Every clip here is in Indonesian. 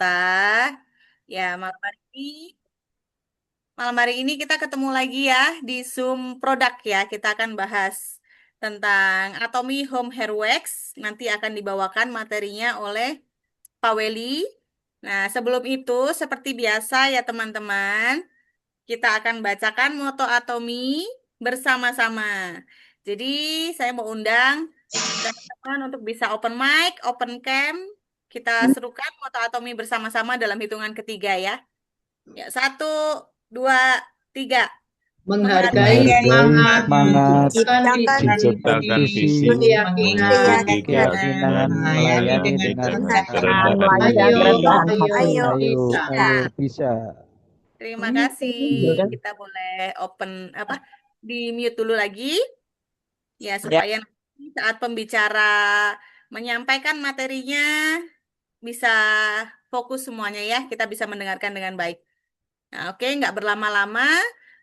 Okta. Ya, malam hari ini kita ketemu lagi ya di Zoom produk ya. Kita akan bahas tentang Atomy Home Hair Wax. Nanti akan dibawakan materinya oleh Pak Weli. Nah, sebelum itu seperti biasa ya teman-teman, kita akan bacakan moto Atomy bersama-sama. Jadi, saya mau undang teman-teman untuk bisa open mic, open cam. Kita serukan moto Atomy bersama-sama dalam hitungan ketiga ya. Ya, satu, dua, tiga. Menghargai Menghargai Menghargai semangat, semangat, menciptakan ciptakan visi, menciptakan visi, visi, mengikuti mengikuti keyakinan, keyakinan, keyakinan, melayani dengan melayani dengan kerendahan kerendahan kerendahan hati. hati. hati. Ayo Ayo, bisa. ayo bisa. Terima kasih. Kita boleh open apa? Di mute dulu lagi ya supaya nanti saat pembicara menyampaikan materinya bisa fokus semuanya ya. Kita bisa mendengarkan dengan baik. Nah, oke, nggak berlama-lama.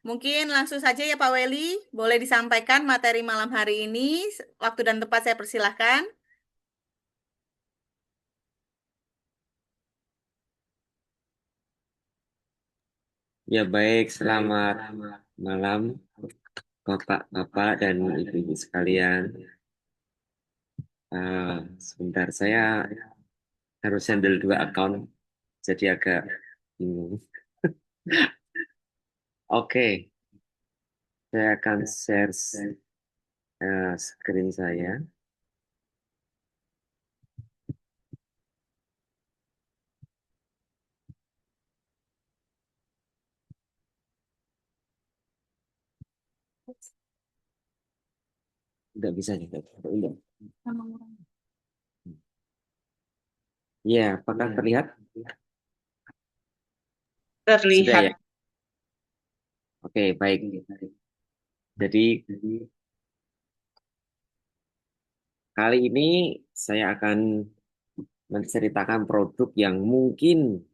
Mungkin langsung saja ya Pak Weli, boleh disampaikan materi malam hari ini. Waktu dan tempat saya persilahkan. Ya baik, selamat malam Bapak-Bapak dan Ibu-Ibu sekalian. Sebentar, saya harus handle dua akun, jadi agak bingung. Oke, saya akan share screen saya. Tidak bisa juga. Udah. Ya, apakah terlihat? Sudah ya. Terlihat Oke, baik. Jadi kali ini saya akan menceritakan produk yang mungkin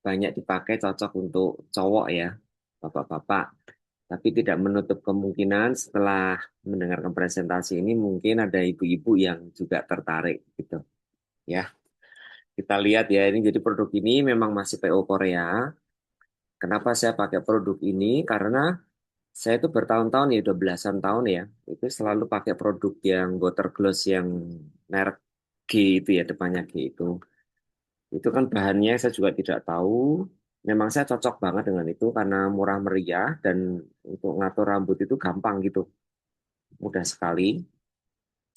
banyak dipakai, cocok untuk cowok ya, bapak-bapak. Tapi tidak menutup kemungkinan setelah mendengarkan presentasi ini mungkin ada ibu-ibu yang juga tertarik gitu ya. Kita lihat ya, ini jadi produk ini memang masih PO Korea. Kenapa saya pakai produk ini? Karena saya itu bertahun-tahun ya, udah belasan tahun ya, itu selalu pakai produk yang water gloss yang merek G itu ya, depannya G itu. Itu kan bahannya saya juga tidak tahu. Memang saya cocok banget dengan itu karena murah meriah dan untuk ngatur rambut itu gampang gitu. Mudah sekali.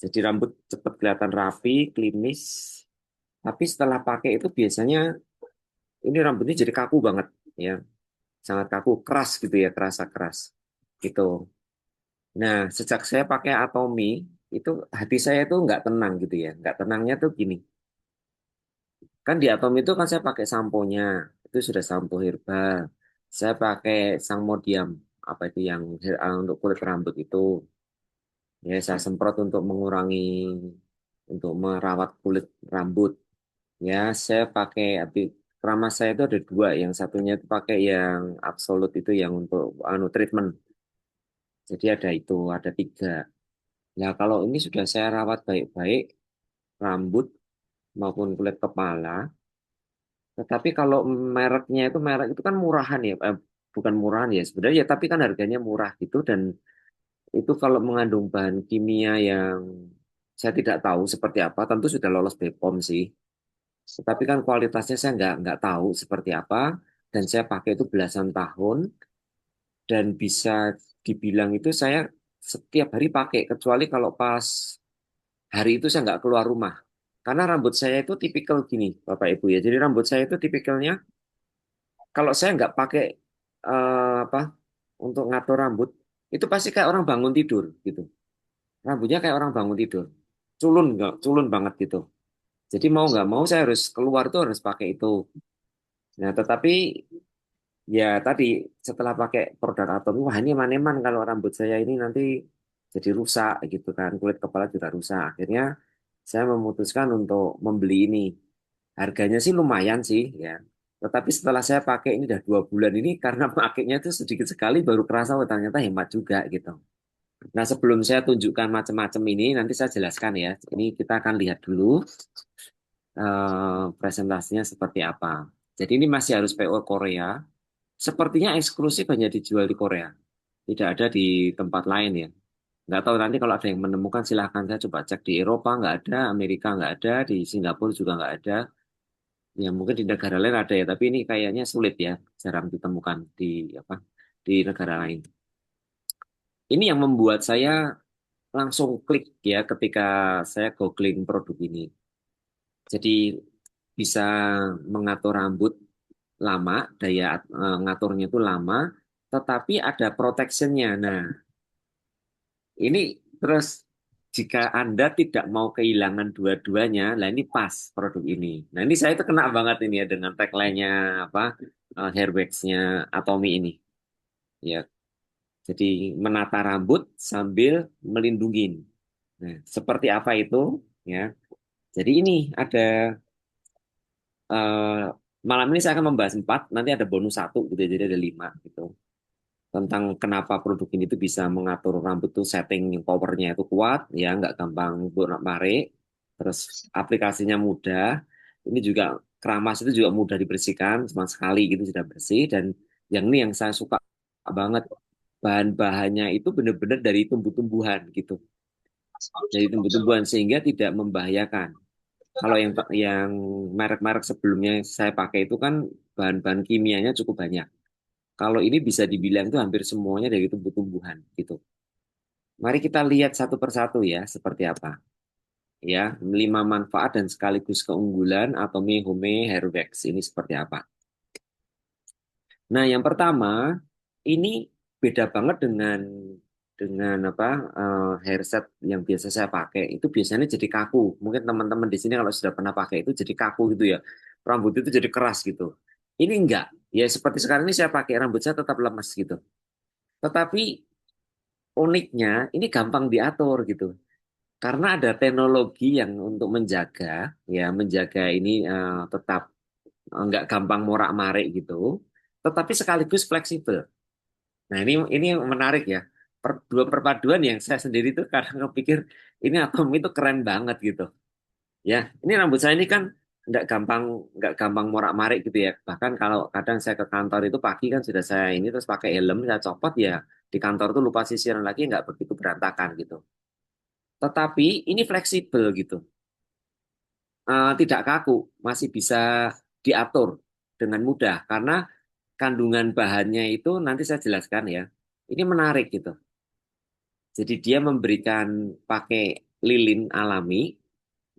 Jadi rambut cepat kelihatan rapi, klimis. Tapi setelah pakai itu biasanya ini rambutnya jadi kaku banget ya. Sangat kaku, keras gitu ya, terasa keras. Gitu. Nah, sejak saya pakai Atomy, itu hati saya tuh nggak tenang gitu ya. Nggak tenangnya tuh gini. Kan di Atom itu kan saya pakai samponya, itu sudah sampo herbal. Saya pakai Sangmodiam, apa itu yang untuk kulit rambut itu. Ya, saya semprot untuk mengurangi, untuk merawat kulit rambut. Ya, saya pakai, keramas saya itu ada dua. Yang satunya itu pakai yang absolut itu yang untuk treatment. Jadi ada itu, ada tiga. Nah, kalau ini sudah saya rawat baik-baik, rambut maupun kulit kepala. Tetapi kalau mereknya itu merek itu kan murahan ya, bukan murahan ya sebenarnya ya, tapi kan harganya murah gitu dan itu kalau mengandung bahan kimia yang saya tidak tahu seperti apa, tentu sudah lolos BPOM sih. Tetapi kan kualitasnya saya nggak tahu seperti apa dan saya pakai itu belasan tahun dan bisa dibilang itu saya setiap hari pakai kecuali kalau pas hari itu saya nggak keluar rumah. Karena rambut saya itu tipikal gini, Bapak Ibu ya. Jadi rambut saya itu tipikalnya kalau saya nggak pakai apa untuk ngatur rambut itu pasti kayak orang bangun tidur gitu, rambutnya kayak orang bangun tidur, culun nggak culun banget gitu. Jadi mau nggak mau saya harus keluar tuh harus pakai itu. Nah tetapi ya tadi setelah pakai produk Atom, wah ini eman kalau rambut saya ini nanti jadi rusak gitu kan, kulit kepala juga rusak. Akhirnya saya memutuskan untuk membeli ini. Harganya sih lumayan sih ya. Tetapi setelah saya pakai ini udah 2 bulan ini karena pakainya itu sedikit sekali baru kerasa oh, ternyata hemat juga gitu. Nah sebelum saya tunjukkan macam-macam ini nanti saya jelaskan ya. Ini kita akan lihat dulu. presentasinya seperti apa. Jadi ini masih harus PO Korea. Sepertinya eksklusif hanya dijual di Korea. Tidak ada di tempat lain ya. Nggak tahu nanti kalau ada yang menemukan silahkan saya coba cek di Eropa nggak ada, Amerika nggak ada, di Singapura juga nggak ada. Ya mungkin di negara lain ada ya, tapi ini kayaknya sulit ya, jarang ditemukan di apa di negara lain. Ini yang membuat saya langsung klik ya ketika saya googling produk ini. Jadi bisa mengatur rambut lama, daya ngaturnya itu lama, tetapi ada protectionnya. Nah, ini terus jika Anda tidak mau kehilangan dua-duanya, lah ini pas produk ini. Nah, ini saya itu kena banget ini ya dengan tagline-nya apa hair wax-nya Atomy ini. Ya, jadi menata rambut sambil melindungi. Nah, seperti apa itu? Ya, jadi ini ada eh, malam ini saya akan membahas empat, nanti ada bonus satu gitu, jadi ada lima gitu. Tentang kenapa produk ini tuh bisa mengatur rambut tuh setting powernya itu kuat ya nggak gampang bolak-balik terus aplikasinya mudah ini juga keramas itu juga mudah dibersihkan cuma sekali gitu sudah bersih dan yang ini yang saya suka banget bahan-bahannya itu benar-benar dari tumbuh-tumbuhan gitu dari tumbuh-tumbuhan sehingga tidak membahayakan kalau yang merek-merek sebelumnya saya pakai itu kan bahan-bahan kimianya cukup banyak kalau ini bisa dibilang itu hampir semuanya dari tumbuh-tumbuhan gitu. Mari kita lihat satu persatu ya, seperti apa. Ya, 5 manfaat dan sekaligus keunggulan Atomy Home Hair Wax ini seperti apa. Nah, yang pertama, ini beda banget dengan apa hair set yang biasa saya pakai. Itu biasanya jadi kaku. Mungkin teman-teman di sini kalau sudah pernah pakai itu jadi kaku gitu ya. Rambut itu jadi keras gitu. Ini enggak. Ya seperti sekarang ini saya pakai rambut saya tetap lemas gitu. Tetapi uniknya ini gampang diatur gitu karena ada teknologi yang untuk menjaga ya menjaga ini tetap nggak gampang morak-marik gitu tetapi sekaligus fleksibel. Nah ini menarik ya. Dua perpaduan yang saya sendiri tuh kadang kepikir ini Atom itu keren banget gitu ya. Ini rambut saya ini kan nggak gampang morak-marik gitu ya, bahkan kalau kadang saya ke kantor itu pagi kan sudah saya ini terus pakai helm saya copot ya di kantor tuh lupa sisiran lagi nggak begitu berantakan gitu. Tetapi ini fleksibel gitu. Tidak kaku, masih bisa diatur dengan mudah karena kandungan bahannya itu nanti saya jelaskan ya. Ini menarik gitu. Jadi dia memberikan pakai lilin alami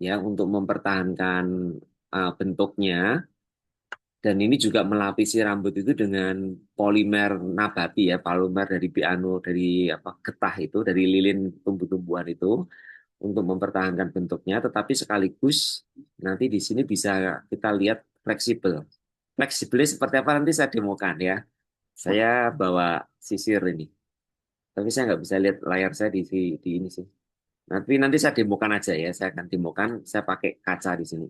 ya untuk mempertahankan bentuknya dan ini juga melapisi rambut itu dengan polimer nabati ya, polimer dari dari apa getah itu, dari lilin tumbuh-tumbuhan itu untuk mempertahankan bentuknya, tetapi sekaligus nanti di sini bisa kita lihat fleksibel. Fleksibelnya seperti apa nanti saya demokan ya. Saya bawa sisir ini, tapi saya nggak bisa lihat layar saya di ini sih. Nanti saya demokan aja ya. Saya akan demokan. Saya pakai kaca di sini.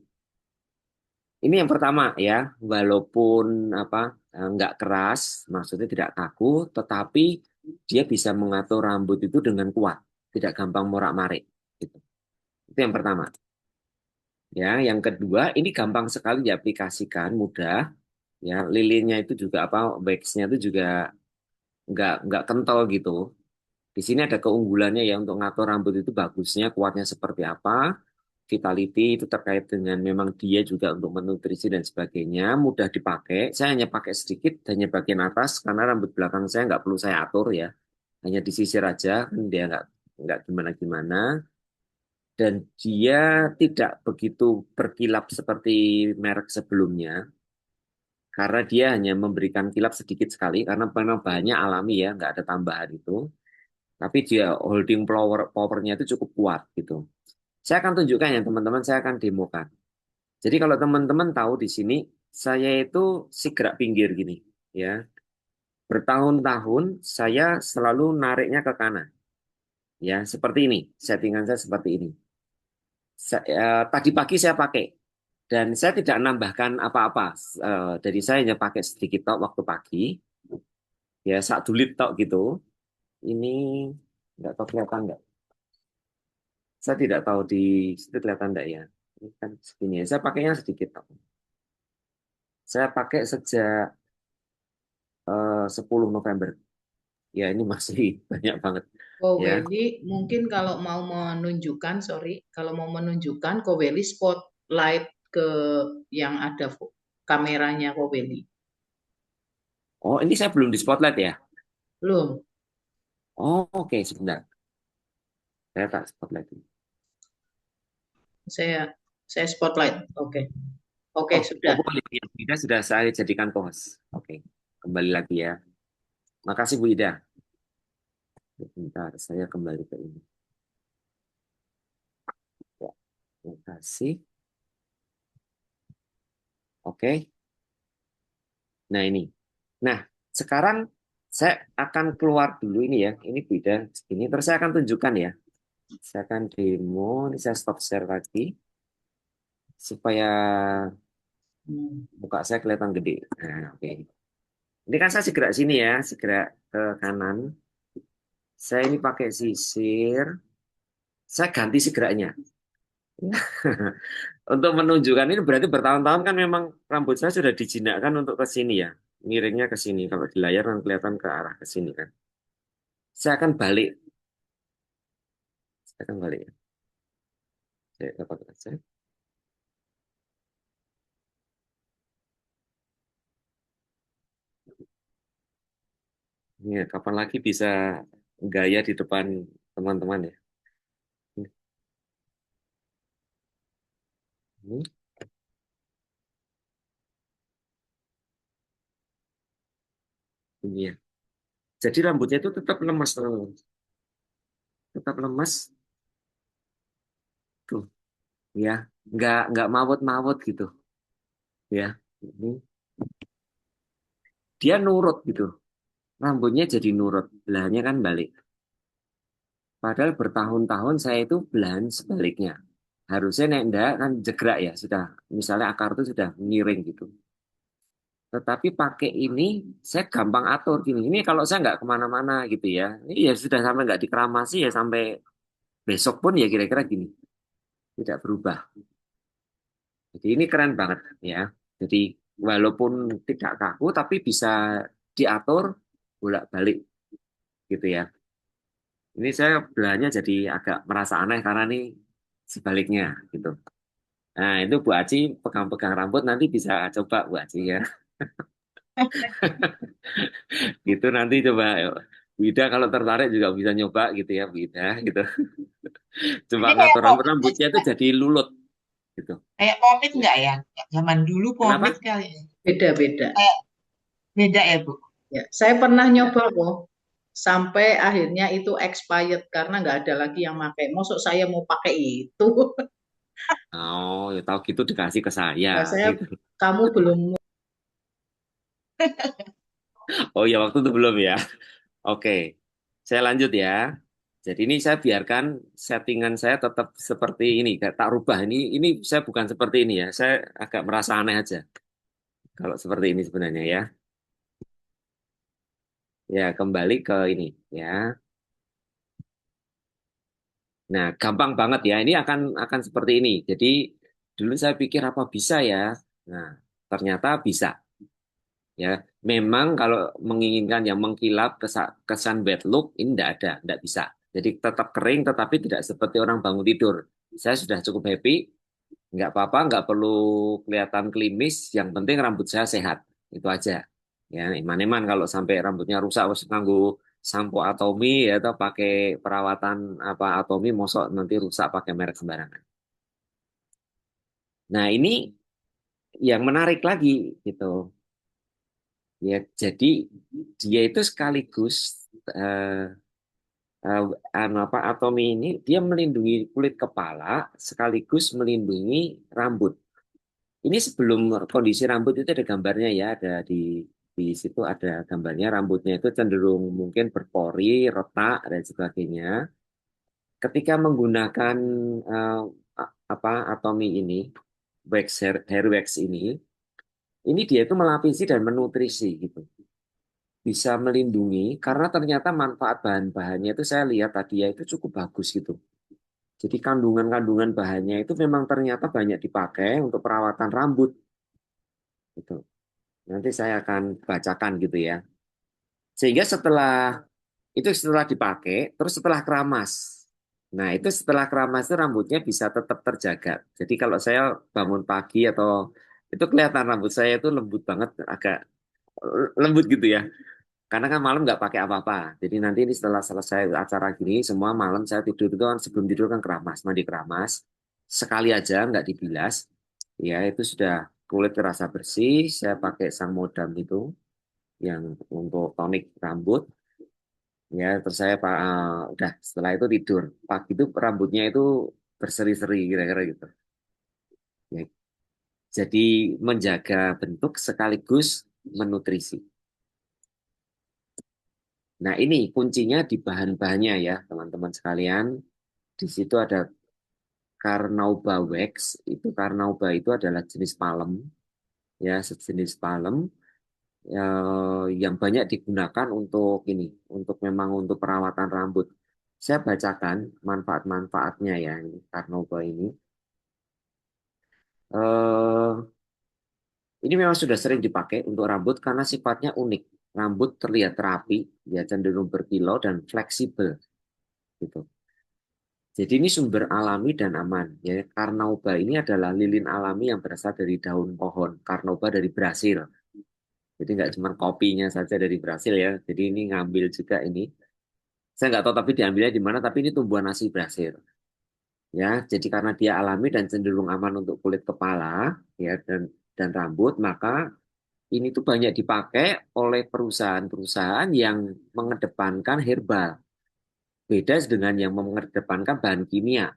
Ini yang pertama ya, walaupun apa nggak keras, maksudnya tidak kaku, tetapi dia bisa mengatur rambut itu dengan kuat, tidak gampang morak-marik. Gitu. Itu yang pertama. Ya, yang kedua, ini gampang sekali diaplikasikan, mudah. Ya, lilinnya itu juga apa, waxnya itu juga nggak kental gitu. Di sini ada keunggulannya ya untuk ngatur rambut itu bagusnya, kuatnya seperti apa. Vitality itu terkait dengan memang dia juga untuk menutrisi dan sebagainya, mudah dipakai. Saya hanya pakai sedikit, hanya bagian atas karena rambut belakang saya nggak perlu saya atur ya, hanya disisir aja, kan dia nggak gimana-gimana. Dan dia tidak begitu berkilap seperti merek sebelumnya karena dia hanya memberikan kilap sedikit sekali karena memang bahannya alami ya nggak ada tambahan itu tapi dia holding powernya itu cukup kuat gitu. Saya akan tunjukkan ya teman-teman, saya akan demokan. Jadi kalau teman-teman tahu di sini saya itu si gerak pinggir gini ya, bertahun-tahun saya selalu nariknya ke kanan ya seperti ini, settingan saya seperti ini. Tadi pagi saya pakai dan saya tidak menambahkan apa-apa. Jadi saya hanya pakai sedikit tok waktu pagi, ya sak dulit tok gitu. Ini nggak tahu kelihatan nggak? Saya tidak tahu di situ kelihatan nggak ya. Ini kan segini ya. Saya pakainya sedikit. Saya pakai sejak 10 November. Ya, ini masih banyak banget. Ya. Koweli mungkin kalau mau menunjukkan, sorry, kalau mau menunjukkan Koweli spotlight ke yang ada kameranya Koweli. Oh, ini saya belum di spotlight ya? Belum, Oh, oke, sebentar. Saya tak spotlight. saya saya spotlight. Oke. Oke, Oh, sudah. boleh. Ya, Bu Ida sudah saya jadikan host. Oke, kembali lagi ya. Makasih Bu Ida. Bentar, saya kembali ke ini. Ya, terima kasih. Oke. Nah, ini. Nah, sekarang saya akan keluar dulu ini ya. Ini Bu Ida. Ini terus saya akan tunjukkan ya. Saya akan demo. Ini saya stop share lagi. Supaya Hmm. muka saya kelihatan gede. Nah, oke. Ini kan saya segera sini ya. Segera ke kanan. Saya ini pakai sisir. Saya ganti segeranya. Untuk menunjukkan ini berarti bertahun-tahun kan memang rambut saya sudah dijinakkan untuk ke sini ya. Miringnya ke sini. Kalau di layar kan kelihatan ke arah ke sini kan. Saya akan balik. Saya akan balik ya. Saya dapat aja. Ini ya, kapan lagi bisa gaya di depan teman-teman ya. Ini, ini ya. Jadi rambutnya itu tetap lemas, teman-teman. Tetap lemas tuh, ya. Nggak mawut-mawut gitu, ya. Ini dia nurut gitu. Rambutnya jadi nurut, belahannya kan balik. Padahal bertahun-tahun saya itu belahan sebaliknya. Harusnya nek enggak kan jegrak ya, sudah. Misalnya akar itu sudah miring gitu. Tetapi pakai ini, saya gampang atur gini. Ini kalau saya nggak kemana-mana gitu ya. Ini ya sudah sampai nggak dikeramasi ya sampai besok pun ya kira-kira gini. Tidak berubah. Jadi ini keren banget ya. Jadi walaupun tidak kaku tapi bisa diatur bolak-balik gitu ya. Ini saya belahnya jadi agak merasa aneh karena ini sebaliknya gitu. Nah, itu Bu Aci pegang-pegang rambut nanti bisa coba Bu Aci ya. Gitu nanti coba Bu Ida kalau tertarik juga bisa nyoba gitu ya Bu Ida gitu. Coba Ini kayak ngatur rambut pomade rambutnya itu juga. jadi lulut gitu. Kayak pomade nggak ya? Zaman dulu pomade Kenapa? kali ya. Beda-beda. Kayak beda ya, Bu? Ya, saya pernah Ya. nyoba kok. Sampai akhirnya itu expired karena nggak ada lagi yang pakai. Maksud saya mau pakai itu. Oh, ya tahu gitu dikasih ke saya Nah, saya gitu. kamu belum. Oh ya waktu itu belum ya. Oke. Saya lanjut ya. Jadi ini saya biarkan settingan saya tetap seperti ini, kayak tak rubah. Ini saya bukan seperti ini ya. Saya agak merasa aneh aja kalau seperti ini sebenarnya ya. Ya, kembali ke ini ya. Nah, gampang banget ya. Ini akan seperti ini. Jadi dulu saya pikir apa bisa ya. Nah, ternyata bisa ya. Memang kalau menginginkan yang mengkilap kesan bad look ini tidak bisa. Jadi tetap kering tetapi tidak seperti orang bangun tidur. Saya sudah cukup happy, nggak apa-apa, nggak perlu kelihatan klimis. Yang penting rambut saya sehat. Itu aja. Ya, iman-iman kalau sampai rambutnya rusak harus nganggu sampo Atomi ya atau pakai perawatan apa Atomi mosok nanti rusak pakai merek sembarangan. Nah, ini yang menarik lagi gitu. Ya, jadi dia itu sekaligus eh, apa Atomi ini dia melindungi kulit kepala sekaligus melindungi rambut. Ini sebelum kondisi rambut itu ada gambarnya ya, ada di situ ada gambarnya rambutnya itu cenderung mungkin berpori, retak dan sebagainya. Ketika menggunakan eh, apa Atomi ini, hair wax ini dia itu melapisi dan menutrisi gitu. Bisa melindungi karena ternyata manfaat bahan-bahannya itu saya lihat tadi ya itu cukup bagus gitu. Jadi kandungan-kandungan bahannya itu memang ternyata banyak dipakai untuk perawatan rambut. Gitu. Nanti saya akan bacakan gitu ya. Sehingga setelah dipakai, terus setelah keramas. Nah, itu setelah keramas itu rambutnya bisa tetap terjaga. Jadi kalau saya bangun pagi atau itu kelihatan rambut saya itu lembut banget, agak lembut gitu ya. Karena kan malam nggak pakai apa-apa. Jadi nanti ini setelah selesai acara gini, semua malam saya tidur itu kan sebelum tidur kan keramas, mandi keramas. Sekali aja nggak dibilas. Ya, itu sudah kulit terasa bersih. Saya pakai sang modam itu yang untuk tonik rambut. Ya, terus saya udah setelah itu tidur. Pagi itu rambutnya itu berseri-seri kira-kira gitu. Ya, jadi menjaga bentuk sekaligus menutrisi. Nah, ini kuncinya di bahan-bahannya ya, teman-teman sekalian. Di situ ada Carnauba wax. Itu Carnauba itu adalah jenis palem, ya, sejenis palem yang banyak digunakan untuk ini, untuk memang untuk perawatan rambut. Saya bacakan manfaat-manfaatnya ya, ini Carnauba ini. Eh, ini memang sudah sering dipakai untuk rambut karena sifatnya unik. Rambut terlihat rapi, ya cenderung berkilau dan fleksibel gitu. Jadi ini sumber alami dan aman. Ya, Carnauba ini adalah lilin alami yang berasal dari daun pohon. Carnauba dari Brasil. Jadi nggak cuma kopinya saja dari Brasil ya. Jadi ini ngambil juga ini. Saya nggak tahu tapi diambilnya di mana. Tapi ini tumbuhan asli Brasil. Ya, jadi karena dia alami dan cenderung aman untuk kulit kepala ya dan rambut, maka ini tuh banyak dipakai oleh perusahaan-perusahaan yang mengedepankan herbal. Beda dengan yang mengedepankan bahan kimia.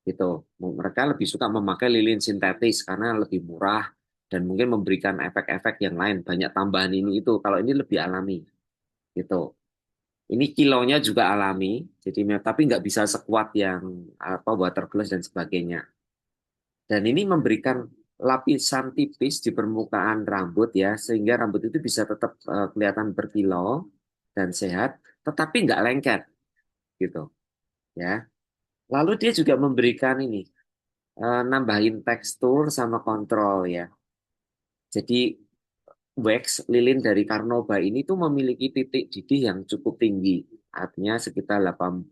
Gitu. Mereka lebih suka memakai lilin sintetis karena lebih murah dan mungkin memberikan efek-efek yang lain, banyak tambahan ini itu. Kalau ini lebih alami, gitu. Ini kilonya juga alami, jadi tapi nggak bisa sekuat yang apa water glass dan sebagainya. Dan ini memberikan lapisan tipis di permukaan rambut ya, sehingga rambut itu bisa tetap kelihatan berkilau dan sehat, tetapi nggak lengket, gitu. Ya. Lalu dia juga memberikan ini nambahin tekstur sama kontrol ya. Jadi wax lilin dari Carnauba ini tuh memiliki titik didih yang cukup tinggi. Artinya sekitar 80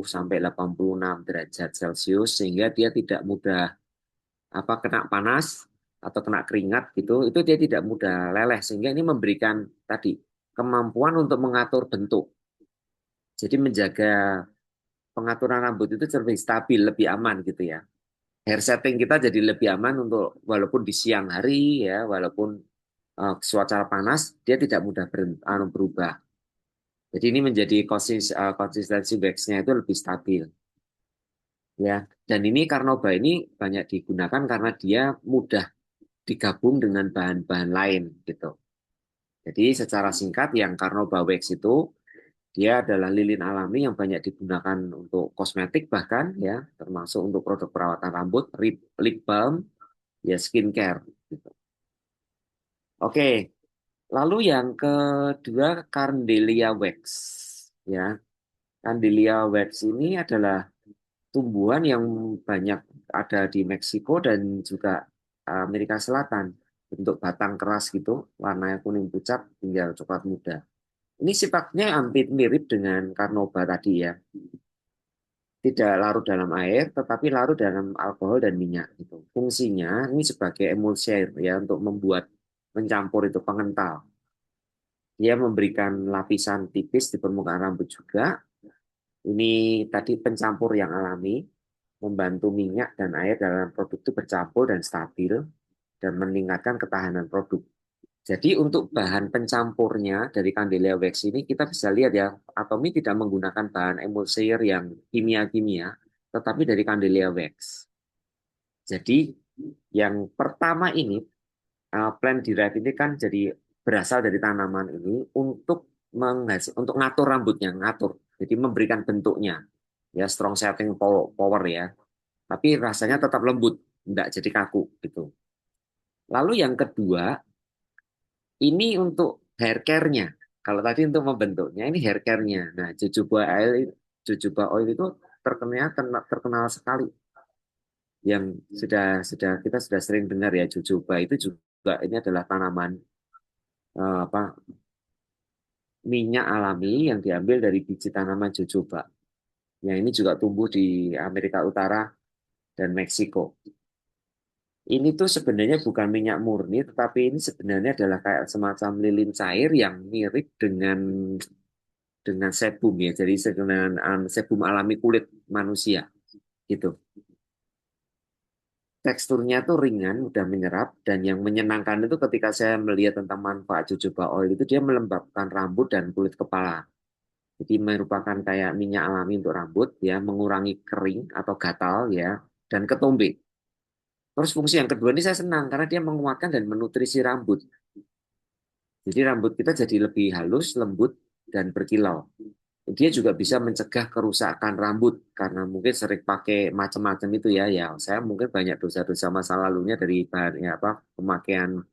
sampai 86 derajat Celcius sehingga dia tidak mudah kena panas atau kena keringat gitu. Itu dia tidak mudah leleh sehingga ini memberikan tadi kemampuan untuk mengatur bentuk. Jadi menjaga pengaturan rambut itu lebih stabil, lebih aman gitu ya. Hair setting kita jadi lebih aman untuk walaupun di siang hari ya, walaupun cuaca panas, dia tidak mudah berubah. Jadi ini menjadi konsistensi waxnya itu lebih stabil. Ya, dan ini Carnauba ini banyak digunakan karena dia mudah digabung dengan bahan-bahan lain gitu. Jadi secara singkat yang Carnauba wax itu dia adalah lilin alami yang banyak digunakan untuk kosmetik bahkan ya, termasuk untuk produk perawatan rambut, lip balm, ya skincare gitu. Oke, lalu yang kedua Carndelia wax. Ya, Candelia wax ini adalah tumbuhan yang banyak ada di Meksiko dan juga Amerika Selatan. Bentuk batang keras gitu, warnanya kuning pucat hingga coklat muda. Ini sifatnya hampir mirip dengan Carnauba tadi ya. Tidak larut dalam air, tetapi larut dalam alkohol dan minyak. Gitu. Fungsinya ini sebagai emulsier ya untuk membuat mencampur itu pengental. Dia memberikan lapisan tipis di permukaan rambut juga. Ini tadi pencampur yang alami, membantu minyak dan air dalam produk itu bercampur dan stabil, dan meningkatkan ketahanan produk. Jadi untuk bahan pencampurnya dari Candelia Wax ini kita bisa lihat ya, Atomy tidak menggunakan bahan emulsier yang kimia-kimia, tetapi dari Candelia Wax. Jadi yang pertama ini, plant derived ini kan jadi berasal dari tanaman ini untuk ngatur rambutnya, ngatur. Jadi memberikan bentuknya, ya strong setting power ya. Tapi rasanya tetap lembut, enggak jadi kaku gitu. Lalu yang kedua, ini untuk hair care-nya. Kalau tadi untuk membentuknya, ini hair care-nya. Nah, jojoba oil itu terkenal sekali yang kita sudah sering dengar ya, jojoba itu juga ini adalah tanaman apa minyak alami yang diambil dari biji tanaman jojoba. Yang ini juga tumbuh di Amerika Utara dan Meksiko. Ini tuh sebenarnya bukan minyak murni, tetapi ini sebenarnya adalah kayak semacam lilin cair yang mirip dengan sebum ya, jadi dengan sebum alami kulit manusia gitu. Teksturnya tuh ringan, mudah menyerap, dan yang menyenangkan itu ketika saya melihat tentang manfaat jojoba oil itu dia melembabkan rambut dan kulit kepala. Jadi merupakan kayak minyak alami untuk rambut ya, mengurangi kering atau gatal ya, dan ketombe. Terus fungsi yang kedua ini saya senang karena dia menguatkan dan menutrisi rambut. Jadi rambut kita jadi lebih halus, lembut, dan berkilau. Dia juga bisa mencegah kerusakan rambut karena mungkin sering pakai macam-macam itu ya. Ya, saya mungkin banyak dosa-dosa masa lalunya dari bahan ya, apa pemakaian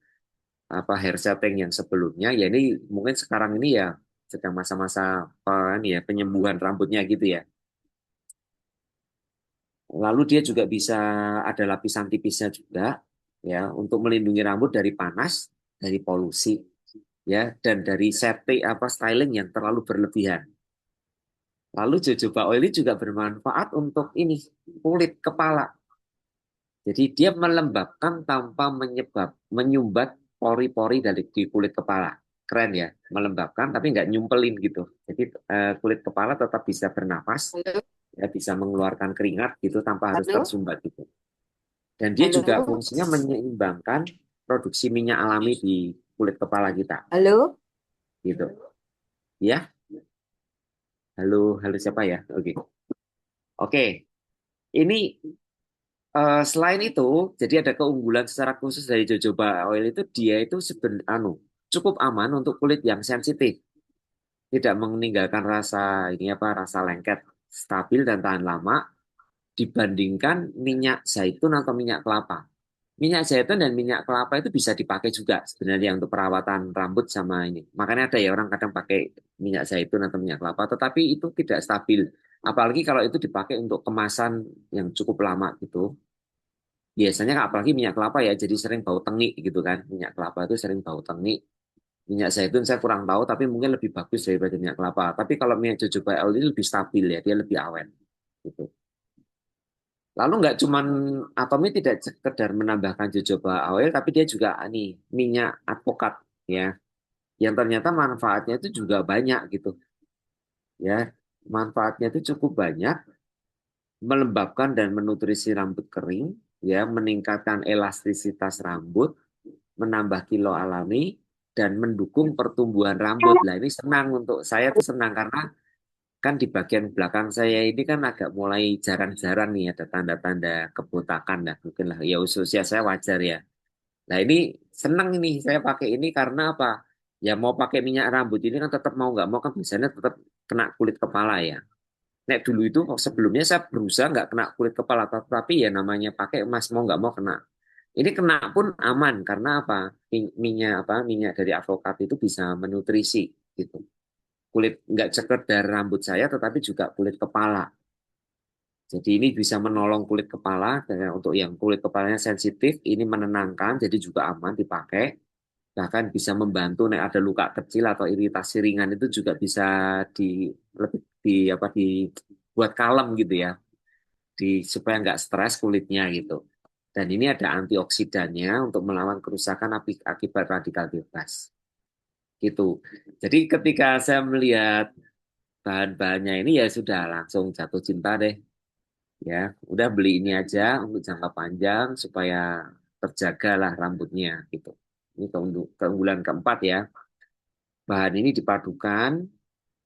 hair setting yang sebelumnya. Ya ini mungkin sekarang ini ya sedang masa-masa ini ya penyembuhan rambutnya gitu ya. Lalu dia juga bisa ada lapisan tipisnya juga ya untuk melindungi rambut dari panas, dari polusi ya dan dari setting styling yang terlalu berlebihan. Lalu jojoba oil ini juga bermanfaat untuk ini kulit kepala. Jadi dia melembabkan tanpa menyumbat pori-pori dari di kulit kepala. Keren ya, melembabkan tapi nggak nyumpelin gitu. Jadi kulit kepala tetap bisa bernapas, Halo, ya bisa mengeluarkan keringat gitu tanpa harus halo, tersumbat gitu. Dan dia juga halo, fungsinya menyeimbangkan produksi minyak alami di kulit kepala kita halo. gitu. Ya, halo, halo siapa ya? Oke. Oke, ini selain itu, jadi ada keunggulan secara khusus dari jojoba oil itu dia itu cukup aman untuk kulit yang sensitif, tidak meninggalkan rasa lengket, stabil dan tahan lama dibandingkan minyak zaitun atau minyak kelapa. Minyak zaitun dan minyak kelapa itu bisa dipakai juga sebenarnya untuk perawatan rambut sama ini. Makanya ada ya orang kadang pakai minyak zaitun atau minyak kelapa, tetapi itu tidak stabil. Apalagi kalau itu dipakai untuk kemasan yang cukup lama gitu. Biasanya apalagi minyak kelapa ya, jadi sering bau tengik gitu kan. Minyak kelapa itu sering bau tengik. Minyak zaitun saya kurang tahu, tapi mungkin lebih bagus daripada minyak kelapa. Tapi kalau minyak jojoba oil ini lebih stabil ya, dia lebih awet. Gitu. Lalu nggak cuman Atomi tidak sekedar menambahkan jojoba oil, tapi dia juga minyak alpukat ya, yang ternyata manfaatnya itu juga banyak gitu ya. Manfaatnya itu cukup banyak, melembabkan dan menutrisi rambut kering, ya, meningkatkan elastisitas rambut, menambah kilo alami dan mendukung pertumbuhan rambut. Lah ini senang untuk saya tuh senang karena kan di bagian belakang saya ini kan agak mulai jarang-jarang nih ada tanda-tanda kebotakan lah mungkin lah ya usia saya wajar ya. Nah ini senang ini saya pakai ini karena apa? Ya mau pakai minyak rambut ini kan tetap mau nggak mau kan biasanya tetap kena kulit kepala ya. Nek dulu itu sebelumnya saya berusaha nggak kena kulit kepala, tapi ya namanya pakai emas mau nggak mau kena. Ini kena pun aman karena apa? Minyak dari avokat itu bisa menutrisi gitu. Kulit nggak sekedar rambut saya, tetapi juga kulit kepala. Jadi ini bisa menolong kulit kepala dan untuk yang kulit kepalanya sensitif, ini menenangkan, jadi juga aman dipakai. Bahkan bisa membantu nek ada luka kecil atau iritasi ringan itu juga bisa di lebih dibuat kalem gitu ya, supaya nggak stres kulitnya gitu. Dan ini ada antioksidannya untuk melawan kerusakan akibat radikal bebas. Gitu. Jadi ketika saya melihat bahan-bahannya ini ya sudah langsung jatuh cinta deh. Ya, udah beli ini aja untuk jangka panjang supaya terjaga lah rambutnya gitu. Ini keunggulan keempat ya. Bahan ini dipadukan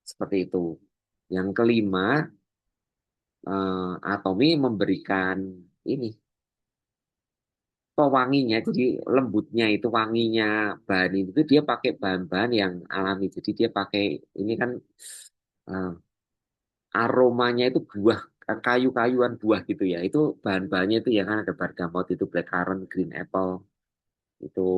seperti itu. Yang kelima, Atomi memberikan ini pewanginya, jadi lembutnya itu wanginya bahan itu dia pakai bahan-bahan yang alami. Jadi dia pakai ini kan eh, aromanya itu buah kayu-kayuan buah gitu ya. Itu bahan-bahannya itu ya kan ada bergamot itu blackcurrant, green apple itu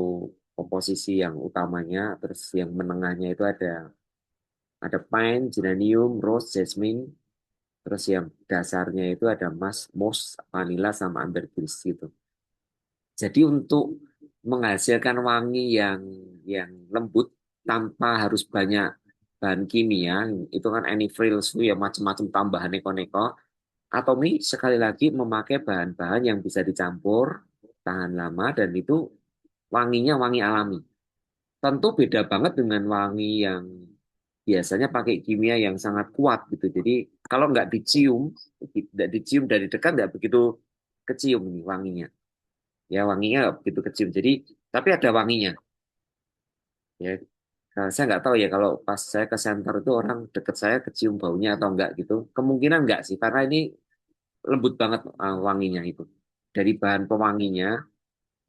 komposisi yang utamanya. Terus yang menengahnya itu ada pine, geranium, rose, jasmine. Terus yang dasarnya itu ada moss, vanilla, sama ambergris gitu. Jadi untuk menghasilkan wangi yang lembut tanpa harus banyak bahan kimia, itu kan antifreeze ya macam-macam tambahan neko-neko. Atomi sekali lagi memakai bahan-bahan yang bisa dicampur, tahan lama, dan itu wanginya wangi alami. Tentu beda banget dengan wangi yang biasanya pakai kimia yang sangat kuat gitu. Jadi kalau nggak dicium dari dekat nggak begitu kecium nih wanginya. Ya wanginya nggak begitu kecium. Jadi tapi ada wanginya. Ya, nah, saya nggak tahu ya kalau pas saya ke center itu orang deket saya kecium baunya atau enggak gitu. Kemungkinan enggak sih, karena ini lembut banget wanginya itu. Dari bahan pewanginya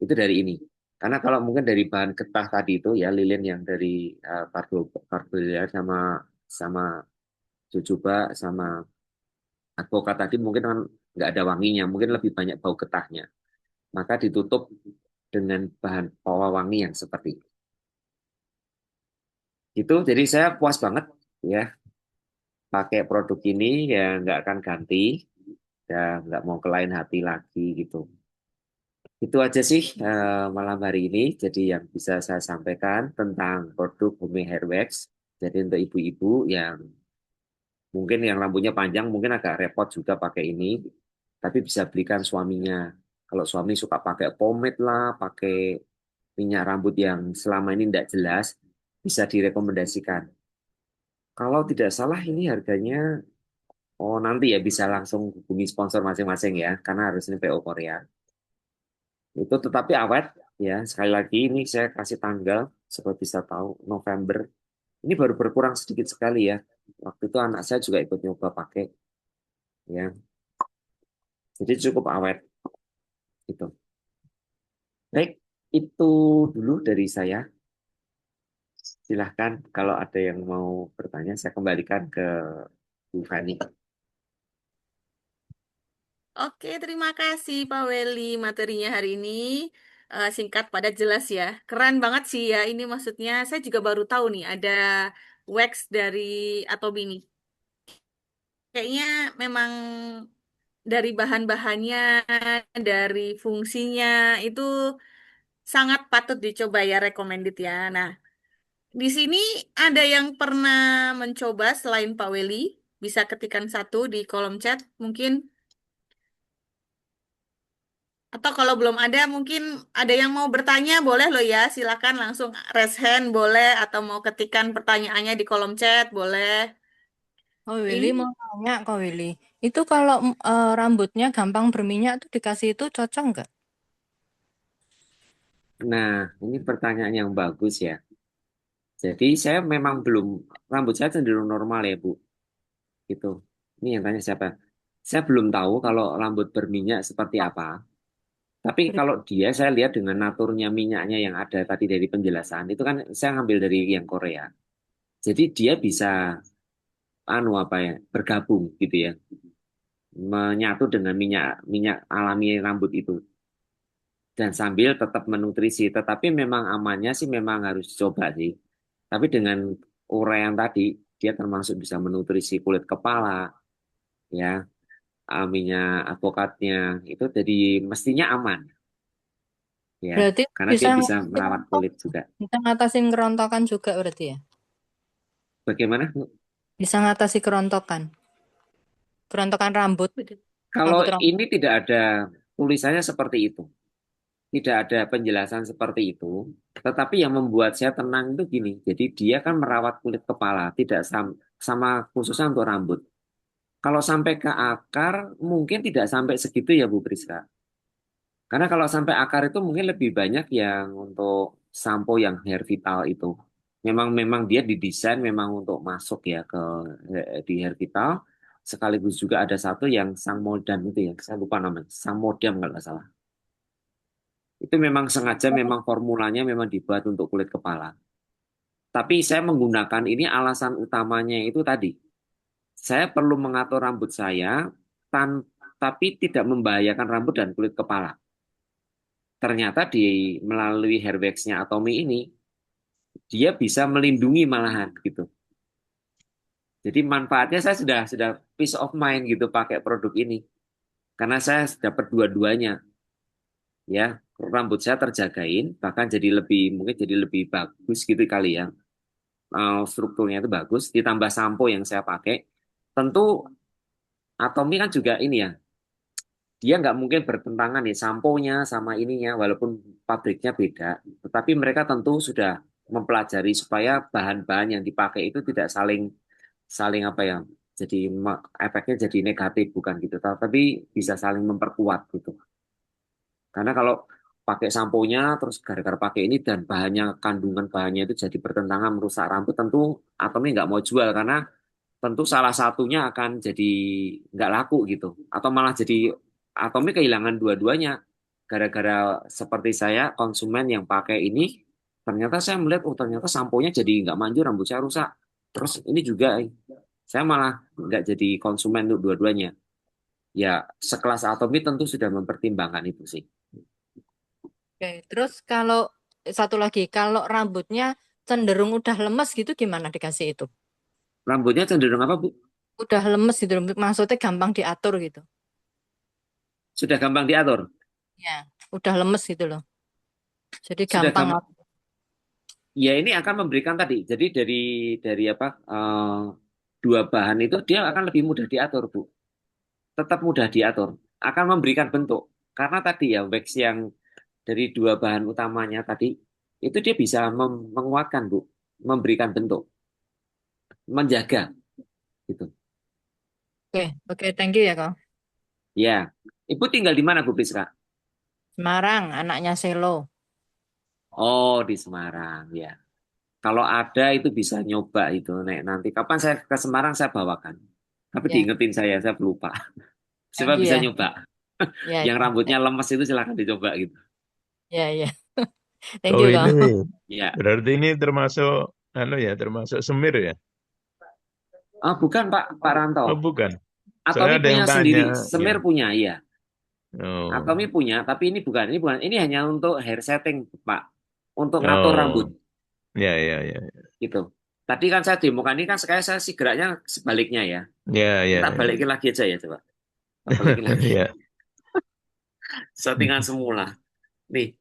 itu dari ini. Karena kalau mungkin dari bahan getah tadi itu ya lilin yang dari Carbolier sama sama Jojoba sama advokat tadi mungkin kan nggak ada wanginya, mungkin lebih banyak bau getahnya. Maka ditutup dengan bahan pewangi yang seperti itu. Jadi saya puas banget ya pakai produk ini ya nggak akan ganti ya nggak mau ke lain hati lagi gitu. Itu aja sih malam hari ini. Jadi yang bisa saya sampaikan tentang produk Bumi Hair Wax. Jadi untuk ibu-ibu yang mungkin yang rambutnya panjang mungkin agak repot juga pakai ini, tapi bisa belikan suaminya. Kalau suami suka pakai pomade lah, pakai minyak rambut yang selama ini tidak jelas, bisa direkomendasikan. Kalau tidak salah ini harganya, oh nanti ya bisa langsung hubungi sponsor masing-masing ya, karena harus ini PO Korea. Itu tetapi awet ya. Sekali lagi ini saya kasih tanggal supaya bisa tahu November. Ini baru berkurang sedikit sekali ya. Waktu itu anak saya juga ikut nyoba pakai ya. Jadi cukup awet gitu. Baik, itu dulu dari saya. Silahkan kalau ada yang mau bertanya saya kembalikan ke Bu Fani. Oke, terima kasih Pak Weli materinya hari ini. Singkat padat jelas ya. Keren banget sih ya. Ini maksudnya saya juga baru tahu nih ada wax dari Atobi ini. Kayaknya memang dari bahan-bahannya, dari fungsinya itu sangat patut dicoba ya, recommended ya. Nah, di sini ada yang pernah mencoba selain Pak Weli, bisa ketikkan satu di kolom chat mungkin. Atau kalau belum ada, mungkin ada yang mau bertanya, boleh loh ya. Silakan langsung raise hand, boleh. Atau mau ketikkan pertanyaannya di kolom chat, boleh. Oh Willy mau Ini, tanya Kak Willy, itu kalau rambutnya gampang berminyak tuh dikasih itu cocok nggak? Nah, ini pertanyaan yang bagus ya. Jadi saya memang belum, rambut saya cenderung normal ya Bu. Gitu. Ini yang tanya siapa? Saya belum tahu kalau rambut berminyak seperti apa. Tapi Ber- kalau dia, saya lihat dengan naturnya minyaknya yang ada tadi dari penjelasan, itu kan saya ngambil dari yang Korea. Jadi dia bisa, anu apa ya, bergabung gitu ya, menyatu dengan minyak minyak alami rambut itu, dan sambil tetap menutrisi. Tetapi memang amannya sih memang harus coba sih. Tapi dengan uraian tadi, dia termasuk bisa menutrisi kulit kepala, ya, minyak avokatnya, itu jadi mestinya aman, ya, Berarti karena bisa dia bisa ngatasin merawat rontok, kulit juga. bisa ngatasin kerontokan juga berarti ya? Bagaimana? Bisa ngatasi kerontokan, kerontokan rambut, Kalau rambut rambut. ini tidak ada tulisannya seperti itu, tidak ada penjelasan seperti itu. Tetapi yang membuat saya tenang itu gini, jadi dia kan merawat kulit kepala, tidak sama khususnya untuk rambut. Kalau sampai ke akar, mungkin tidak sampai segitu ya Bu Priska. Karena kalau sampai akar itu mungkin lebih banyak yang untuk sampo yang hair vital itu. Memang memang dia didesain memang untuk masuk ya ke di hair vital. Sekaligus juga ada satu yang sang modam itu ya, saya lupa namanya, sang modam kalau nggak salah. Itu memang sengaja memang formulanya memang dibuat untuk kulit kepala. Tapi saya menggunakan ini alasan utamanya itu tadi. Saya perlu mengatur rambut saya tapi tidak membahayakan rambut dan kulit kepala. Ternyata melalui hair wax-nya Atomi ini dia bisa melindungi malahan gitu. Jadi manfaatnya saya sudah peace of mind gitu pakai produk ini. Karena saya dapat dua-duanya ya. Rambut saya terjagain, bahkan mungkin jadi lebih bagus gitu kali ya. Strukturnya itu bagus, ditambah sampo yang saya pakai. Tentu Atomi kan juga ini ya, dia nggak mungkin bertentangan nih samponya sama ininya, walaupun pabriknya beda. Tetapi mereka tentu sudah mempelajari supaya bahan-bahan yang dipakai itu tidak saling saling apa ya, jadi efeknya jadi negatif bukan gitu, tapi bisa saling memperkuat gitu. Karena kalau pakai samponya terus gara-gara pakai ini dan kandungan bahannya itu jadi bertentangan merusak rambut, tentu Atomi nggak mau jual karena tentu salah satunya akan jadi nggak laku gitu, atau malah jadi Atomi kehilangan dua-duanya gara-gara seperti saya konsumen yang pakai ini, ternyata saya melihat oh ternyata samponya jadi nggak manjur, rambut saya rusak, terus ini juga saya malah nggak jadi konsumen untuk dua-duanya. Ya sekelas Atomi tentu sudah mempertimbangkan itu sih. Oke, terus kalau satu lagi, kalau rambutnya cenderung udah lemes gitu gimana dikasih itu? Rambutnya cenderung apa Bu? Udah lemes gitu, maksudnya gampang diatur gitu. Sudah gampang diatur, Ya, udah lemes gitu loh. Jadi sudah gampang. gampang. Ya ini akan memberikan tadi. Jadi dari apa dua bahan itu dia akan lebih mudah diatur, Bu. Tetap mudah diatur. Akan memberikan bentuk. Karena tadi ya wax yang dari dua bahan utamanya tadi itu dia bisa menguatkan, Bu, memberikan bentuk, menjaga gitu. Oke, thank you ya kak. Ya. Ibu tinggal di mana, Bu Priska? Semarang, anaknya Selo. Oh, di Semarang, ya. Kalau ada itu bisa nyoba itu. Nek nanti kapan saya ke Semarang saya bawakan. Tapi Ya, diingetin saya pelupa. Coba thank you bisa ya. nyoba. Ya, Yang ya, rambutnya lemes itu silahkan dicoba gitu. ya, ya. Thank Oh you kak. ini Ya. berarti ini termasuk termasuk semir ya? Ah, bukan Pak Ranto. Oh bukan. Atomi Soalnya ada yang punya tanya, sendiri. ya. Semir punya, iya. Oh, Atomi punya, tapi ini bukan. Ini bukan. Ini hanya untuk hair setting, Pak. Untuk ngatur rambut, oh, ya, ya, ya, gitu. Tadi kan saya demokan ini kan saya sih geraknya sebaliknya ya. ya, ya, Kita ya, balikin lagi aja ya, coba. Kita balikin lagi. ya. Settingan semula. Nih,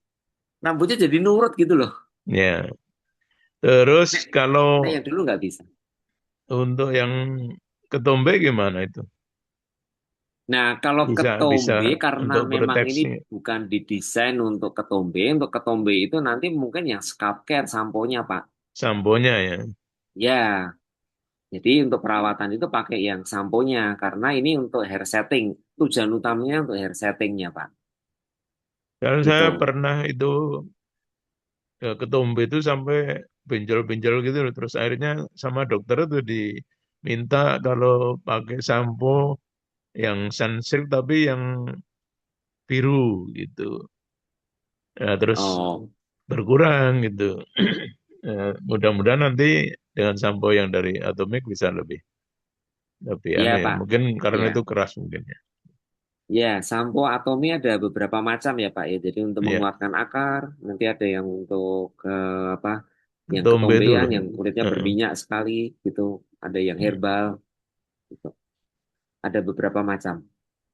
rambutnya jadi nurut gitu loh. Ya. Terus Nek, kalau yang dulu nggak bisa. untuk yang ketombe gimana itu? Nah, kalau Bisa ketombe karena untuk memang ini proteksi bukan didesain untuk ketombe itu nanti mungkin yang scalp care samponya, Pak. samponya ya. Ya, jadi untuk perawatan itu pakai yang samponya karena ini untuk hair setting. Tujuan utamanya untuk hair settingnya, Pak. Kalau saya Gitu. pernah itu ketombe itu sampai benjol-benjol gitu loh. Terus akhirnya sama dokter itu diminta kalau pakai sampo yang sunsilk tapi yang biru gitu. Ya, terus Oh, berkurang gitu. Mudah-mudahan nanti dengan sampo yang dari Atomic bisa lebih lebih iya, ya. Pak. Mungkin karena Iya. itu keras mungkin ya. Ya, sampo Atomi ada beberapa macam ya, Pak ya. Jadi untuk Iya, menguatkan akar, nanti ada yang untuk apa? Yang ketombe itu ketombean, loh. yang kulitnya Heeh. berminyak sekali gitu. Ada yang herbal gitu. Ada beberapa macam.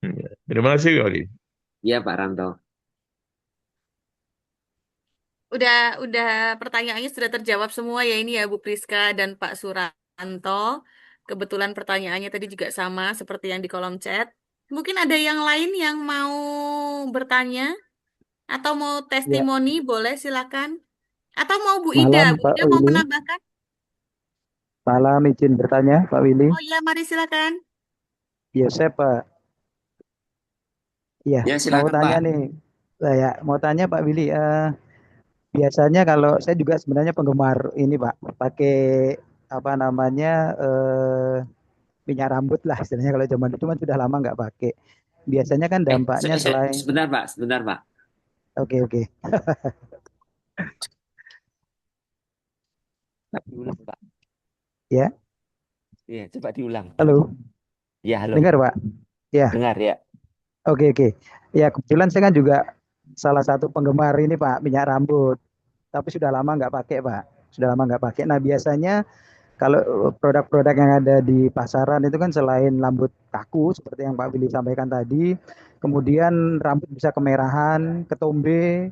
Iya. Terima kasih kali. Iya, Pak Ranto. Udah pertanyaannya sudah terjawab semua ya ini ya Bu Priska dan Pak Suranto. Kebetulan pertanyaannya tadi juga sama seperti yang di kolom chat. Mungkin ada yang lain yang mau bertanya atau mau Ya, testimoni, boleh silakan. Atau mau Bu Ida, malam Bu Pak Ida mau Willy. menambahkan? Malam izin bertanya Pak Willy. Oh iya, mari silakan. Ya saya Pak. Ya Ya, mau silakan, tanya Pak. nih. Saya mau tanya Pak Willy. Biasanya kalau saya juga sebenarnya penggemar ini Pak. Pakai apa namanya minyak rambut lah istilahnya kalau zaman itu kan sudah lama nggak pakai. Biasanya kan dampaknya selain Sebentar, Pak. Sebentar, Pak. oke. Pak, diulang, Pak. Ya, Iya, coba diulang. halo. Ya, halo. Dengar Pak? Ya, Dengar ya. oke. Ya kebetulan saya kan juga salah satu penggemar ini Pak minyak rambut. Tapi sudah lama nggak pakai Pak. Sudah lama nggak pakai. Nah biasanya Kalau produk-produk yang ada di pasaran itu kan selain rambut kaku seperti yang Pak Willy sampaikan tadi, kemudian rambut bisa kemerahan, ketombe,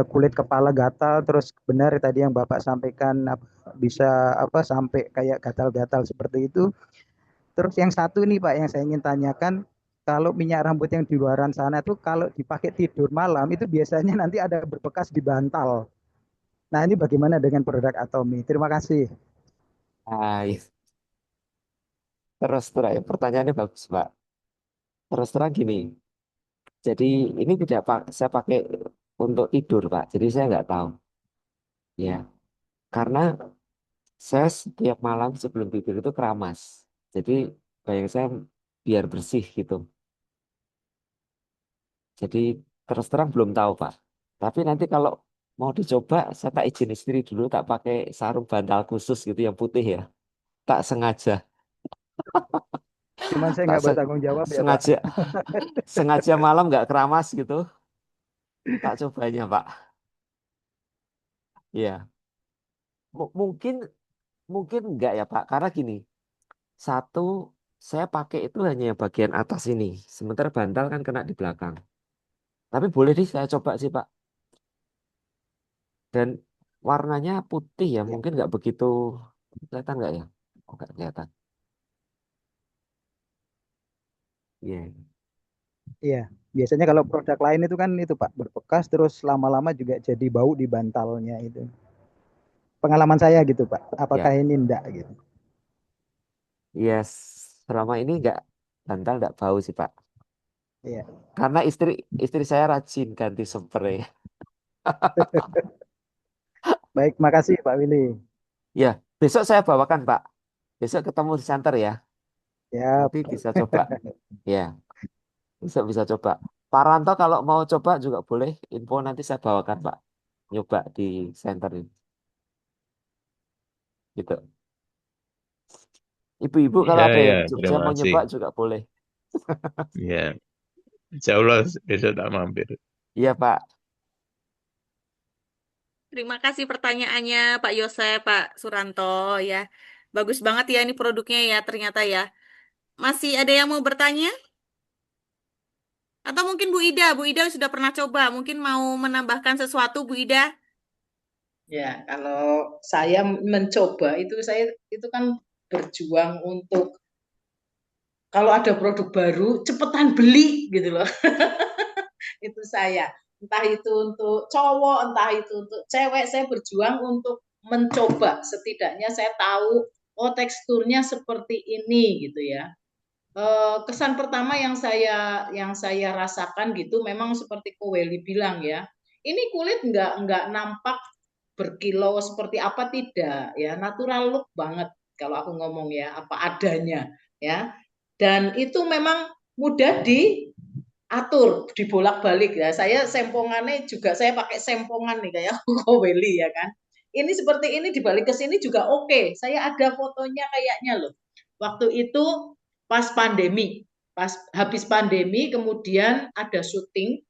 kulit kepala gatal, terus benar tadi yang Bapak sampaikan bisa sampai kayak gatal-gatal seperti itu. Terus yang satu nih Pak yang saya ingin tanyakan, kalau minyak rambut yang di luaran sana tuh kalau dipakai tidur malam itu biasanya nanti ada berbekas di bantal. Nah, ini bagaimana dengan produk Atomi? Terima kasih. Ah, iya. Terus terang, pertanyaannya bagus, Pak. Terus terang gini, jadi ini tidak saya pakai untuk tidur, Pak. Jadi saya nggak tahu, ya. Karena saya setiap malam sebelum tidur itu keramas. Jadi bayang saya biar bersih gitu. Jadi terus terang belum tahu, Pak. Tapi nanti kalau mau dicoba, saya tak izin istri dulu, tak pakai sarung bantal khusus gitu yang putih ya. Tak sengaja, Cuman saya tak nggak bertanggung jawab ya, Pak. sengaja, sengaja malam nggak keramas gitu. Tak cobanya, Pak. Iya, mungkin mungkin enggak ya, Pak. Karena gini, satu saya pakai itu hanya yang bagian atas ini, sementara bantal kan kena di belakang. Tapi boleh deh saya coba sih, Pak. Dan warnanya putih ya, Ya, mungkin nggak begitu kelihatan nggak ya? Oh, nggak kelihatan. Iya. iya. Biasanya kalau produk lain itu kan itu Pak berbekas terus lama-lama juga jadi bau di bantalnya itu. Pengalaman saya gitu Pak. Apakah Ya, ini enggak gitu? yes. Selama ini nggak bantal nggak bau sih, Pak. Iya. Karena istri istri saya rajin ganti spray. Baik, makasih Pak Willy. Ya, besok saya bawakan, Pak. Besok ketemu di center ya. Ya, Nanti bisa coba. Ya, besok bisa coba. Pak Ranto kalau mau coba juga boleh. Info nanti saya bawakan, Pak. Nyoba di center ini. Gitu. Ibu-ibu kalau Ya, ada ya, yang Jogja terima mau kasih. nyoba juga boleh. Ya, insya Allah besok tak mampir. Iya, Pak. Terima kasih pertanyaannya Pak Yosef, Pak Suranto ya. Bagus banget ya ini produknya ya ternyata ya. Masih ada yang mau bertanya? Atau mungkin Bu Ida sudah pernah coba, mungkin mau menambahkan sesuatu Bu Ida? Ya, kalau saya mencoba itu saya itu kan berjuang untuk kalau ada produk baru cepetan beli gitu loh. Itu saya. Entah itu untuk cowok, entah itu untuk cewek, saya berjuang untuk mencoba. Setidaknya saya tahu oh teksturnya seperti ini gitu ya. Kesan pertama yang saya rasakan gitu memang seperti Koweli bilang ya. Ini kulit nggak nampak berkilau seperti apa tidak ya, natural look banget kalau aku ngomong ya, apa adanya ya. Dan itu memang mudah diatur, dibolak-balik ya. Saya sempongannya juga saya pakai sempongan nih kayak Koweli ya kan. Ini seperti ini dibalik ke sini juga oke. Saya ada fotonya kayaknya loh. Waktu itu pas pandemi, pas habis pandemi kemudian ada syuting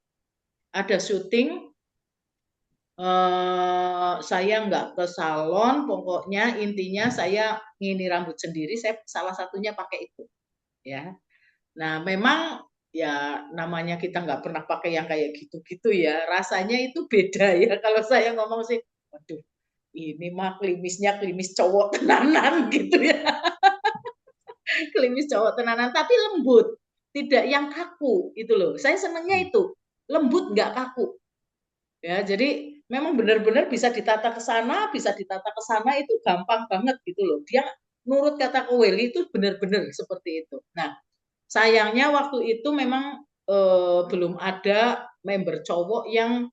saya nggak ke salon, pokoknya intinya saya ngini rambut sendiri, saya salah satunya pakai itu, ya. Nah, memang ya namanya kita nggak pernah pakai yang kayak gitu-gitu ya, rasanya itu beda ya. Kalau saya ngomong sih, waduh, ini mah klimisnya klimis cowok tenanan gitu ya, klimis cowok tenanan, tapi lembut, tidak yang kaku itu loh. Saya senangnya itu lembut nggak kaku. Ya, jadi memang benar-benar bisa ditata ke sana, bisa ditata ke sana itu gampang banget gitu loh. Dia nurut kata Koweli itu benar-benar seperti itu. Nah, sayangnya waktu itu memang belum ada member cowok yang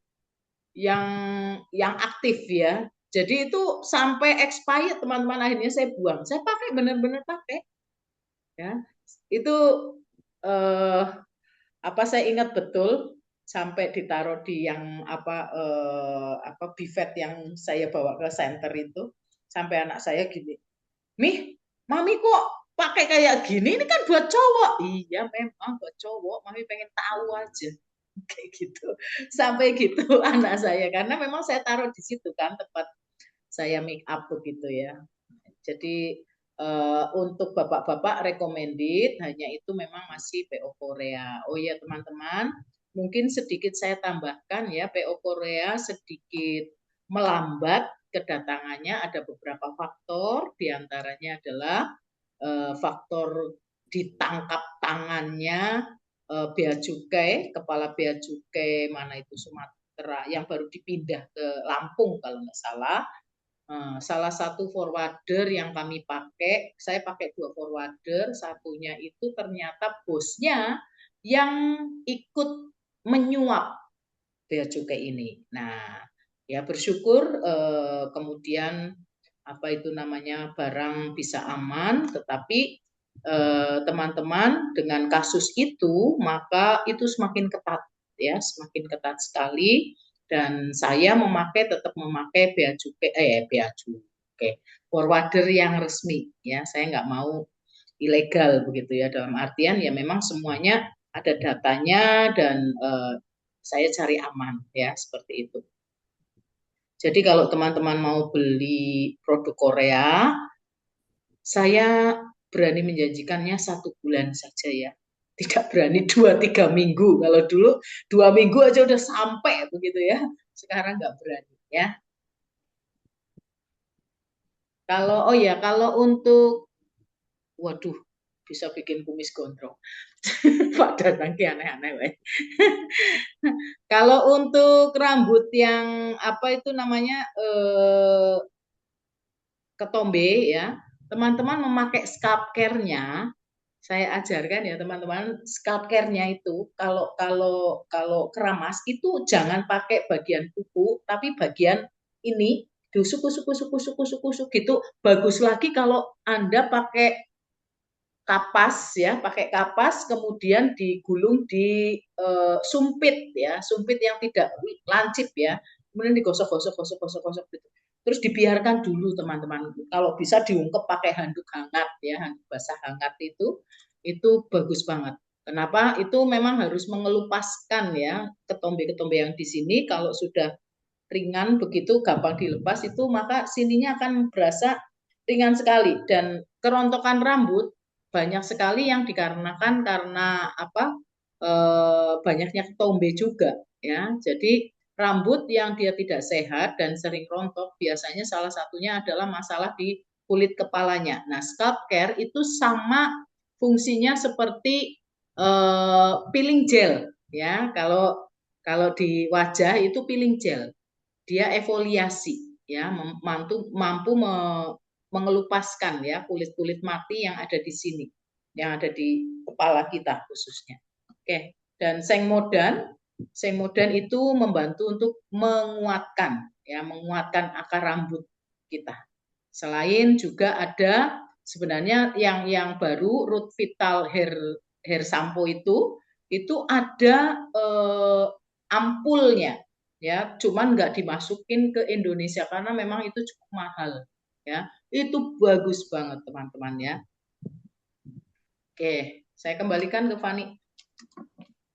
yang aktif ya. Jadi itu sampai expired teman-teman akhirnya saya buang. Saya pakai benar-benar pakai ya. Itu eh, apa saya ingat betul sampai ditaruh di yang apa bivet yang saya bawa ke center itu sampai anak saya gini, "Mih, mami kok pakai kayak gini? Ini kan buat cowok." Iya, memang buat cowok, mami pengen tahu aja. Kayak gitu. Sampai gitu anak saya karena memang saya taruh di situ kan tempat saya make up begitu ya. Jadi untuk bapak-bapak recommended hanya itu memang masih PO Korea. Oh ya teman-teman, mungkin sedikit saya tambahkan ya, PO Korea sedikit melambat kedatangannya ada beberapa faktor, diantaranya adalah faktor ditangkap tangannya bea cukai, kepala bea cukai mana itu Sumatera yang baru dipindah ke Lampung kalau nggak salah. Salah satu forwarder yang kami pakai, saya pakai 2 forwarder, satunya itu ternyata bosnya yang ikut menyuap bea cukai ini. Nah, ya bersyukur kemudian apa itu namanya barang bisa aman, tetapi teman-teman dengan kasus itu maka itu semakin ketat ya, semakin ketat sekali dan saya tetap memakai bea cukai forwarder yang resmi ya, saya nggak mau ilegal begitu ya, dalam artian ya memang semuanya ada datanya dan saya cari aman ya, seperti itu. Jadi kalau teman-teman mau beli produk Korea, saya berani menjanjikannya 1 bulan saja ya. Tidak berani 2-3 minggu. Kalau dulu 2 minggu aja udah sampai begitu ya. Sekarang nggak berani ya. Kalau untuk, waduh, bisa bikin kumis gondrong. Pak Danang aneh-aneh. Kalau untuk rambut yang apa itu namanya ketombe ya, teman-teman memakai scalp care-nya, saya ajarkan ya teman-teman, scalp care-nya itu kalau keramas itu jangan pakai bagian kuku, tapi bagian ini diusuk-usuk gitu. Bagus lagi kalau Anda pakai kapas ya, pakai kapas kemudian digulung di sumpit ya, sumpit yang tidak lancip ya. Kemudian digosok-gosok gitu. Terus dibiarkan dulu teman-teman. Kalau bisa diungkep pakai handuk hangat ya, handuk basah hangat itu bagus banget. Kenapa? Itu memang harus mengelupaskan ya ketombe-ketombe yang di sini. Kalau sudah ringan begitu gampang dilepas itu maka sininya akan berasa ringan sekali dan kerontokan rambut banyak sekali yang dikarenakan karena apa banyaknya ketombe juga ya. Jadi rambut yang dia tidak sehat dan sering rontok biasanya salah satunya adalah masalah di kulit kepalanya. Nah, scalp care itu sama fungsinya seperti peeling gel ya. Kalau di wajah itu peeling gel. Dia efoliasi ya, mampu mengelupaskan ya kulit-kulit mati yang ada di sini, yang ada di kepala kita khususnya. Oke, dan Seng Modan itu membantu untuk menguatkan akar rambut kita. Selain juga ada sebenarnya yang baru Root Vital Hair Shampoo itu ada ampulnya ya, cuman nggak dimasukin ke Indonesia karena memang itu cukup mahal ya. Itu bagus banget teman-teman ya. Oke, saya kembalikan ke Fani.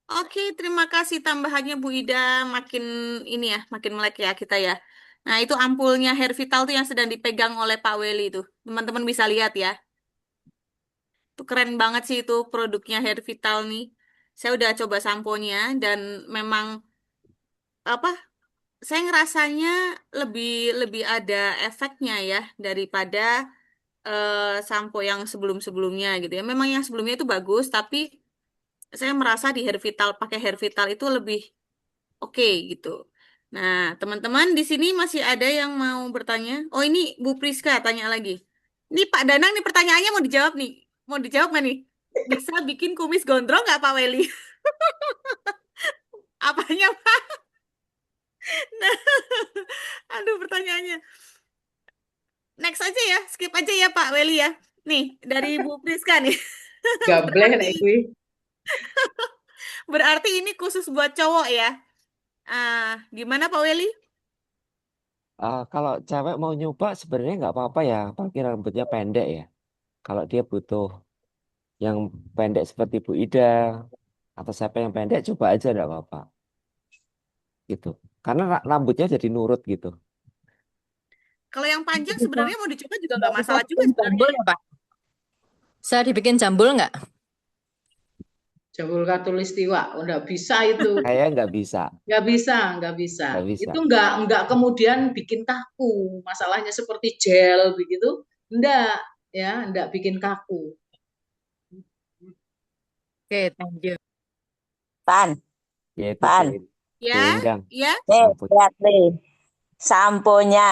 Oke, terima kasih tambahannya Bu Ida. Makin ini ya, makin melek ya kita ya. Nah, itu ampulnya Hair Vital tuh yang sedang dipegang oleh Pak Weli itu. Teman-teman bisa lihat ya. Itu keren banget sih itu produknya Hair Vital nih. Saya udah coba samponya dan memang apa? Saya ngerasanya lebih lebih ada efeknya ya daripada sampo yang sebelum-sebelumnya gitu ya. Memang yang sebelumnya itu bagus, tapi saya merasa di Hair Vital pakai Hair Vital itu lebih oke gitu. Nah, teman-teman di sini masih ada yang mau bertanya. Oh, ini Bu Priska tanya lagi. Ini Pak Danang nih pertanyaannya mau dijawab nih. Mau dijawab nggak nih? Bisa bikin kumis gondrong nggak Pak Weli? Apanya Pak? Nah, aduh pertanyaannya. Next aja ya, skip aja ya Pak Weli ya. Nih, dari Bu Priska nih. Gableh Berarti, nek kuwi. berarti ini khusus buat cowok ya. Gimana Pak Weli? Kalau cewek mau nyoba sebenarnya nggak apa-apa ya, apalagi rambutnya pendek ya. Kalau dia butuh yang pendek seperti Bu Ida atau siapa yang pendek, coba aja nggak apa-apa gitu. Karena rambutnya jadi nurut gitu. Kalau yang panjang Bisa sebenarnya mau dicoba juga nggak bisa masalah juga bikin sebenarnya jambul ya. ya, Pak? Bisa dibikin jambul nggak? Jambul Katulistiwa, nggak bisa itu. Kayaknya nggak bisa. Nggak bisa, nggak bisa. Nggak bisa. Itu nggak kemudian bikin kaku. Masalahnya seperti gel begitu, enggak ya, enggak bikin kaku. Oke, thank you. Pan, Ya itu Pan. Ya, Bu Endang. ya. Nih, Sampo. lihat nih. Samponya.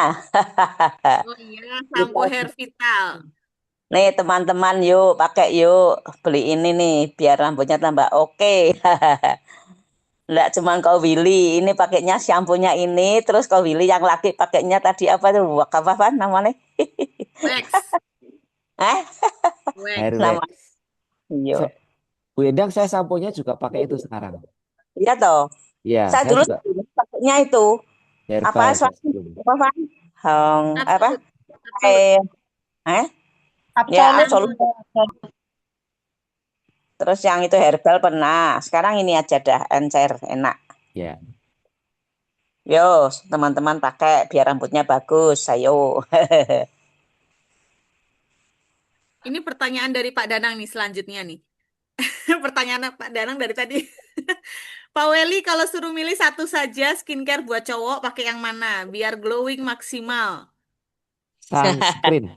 Oh iya, sampo hair vital. Nih teman-teman yuk pakai yuk. Beli ini nih biar rambutnya tambah oke. Enggak cuma kau Willy, ini pakainya shampoo-nya ini, terus kau Willy yang laki pakainya tadi apa tuh? Apa namanya? Wax, Eh, wax. Hair nama. wax. Iya. Bu Endang, saya samponya juga pakai itu sekarang. Iya toh. Ya, Saya saya dulu juga pakainya itu. Apa herbal saya suatu sebelumnya. apa Van? Apa? Absolut, absolut. Ya, Absolut. absolut. Terus yang itu herbal pernah. Sekarang ini aja dah encer enak. Ya. Yo, teman-teman pakai biar rambutnya bagus. Ayo. Ini pertanyaan dari Pak Danang nih selanjutnya nih. Pertanyaan Pak Danang dari tadi. Pak Weli, kalau suruh milih satu saja skincare buat cowok, pakai yang mana? Biar glowing maksimal. Sunscreen.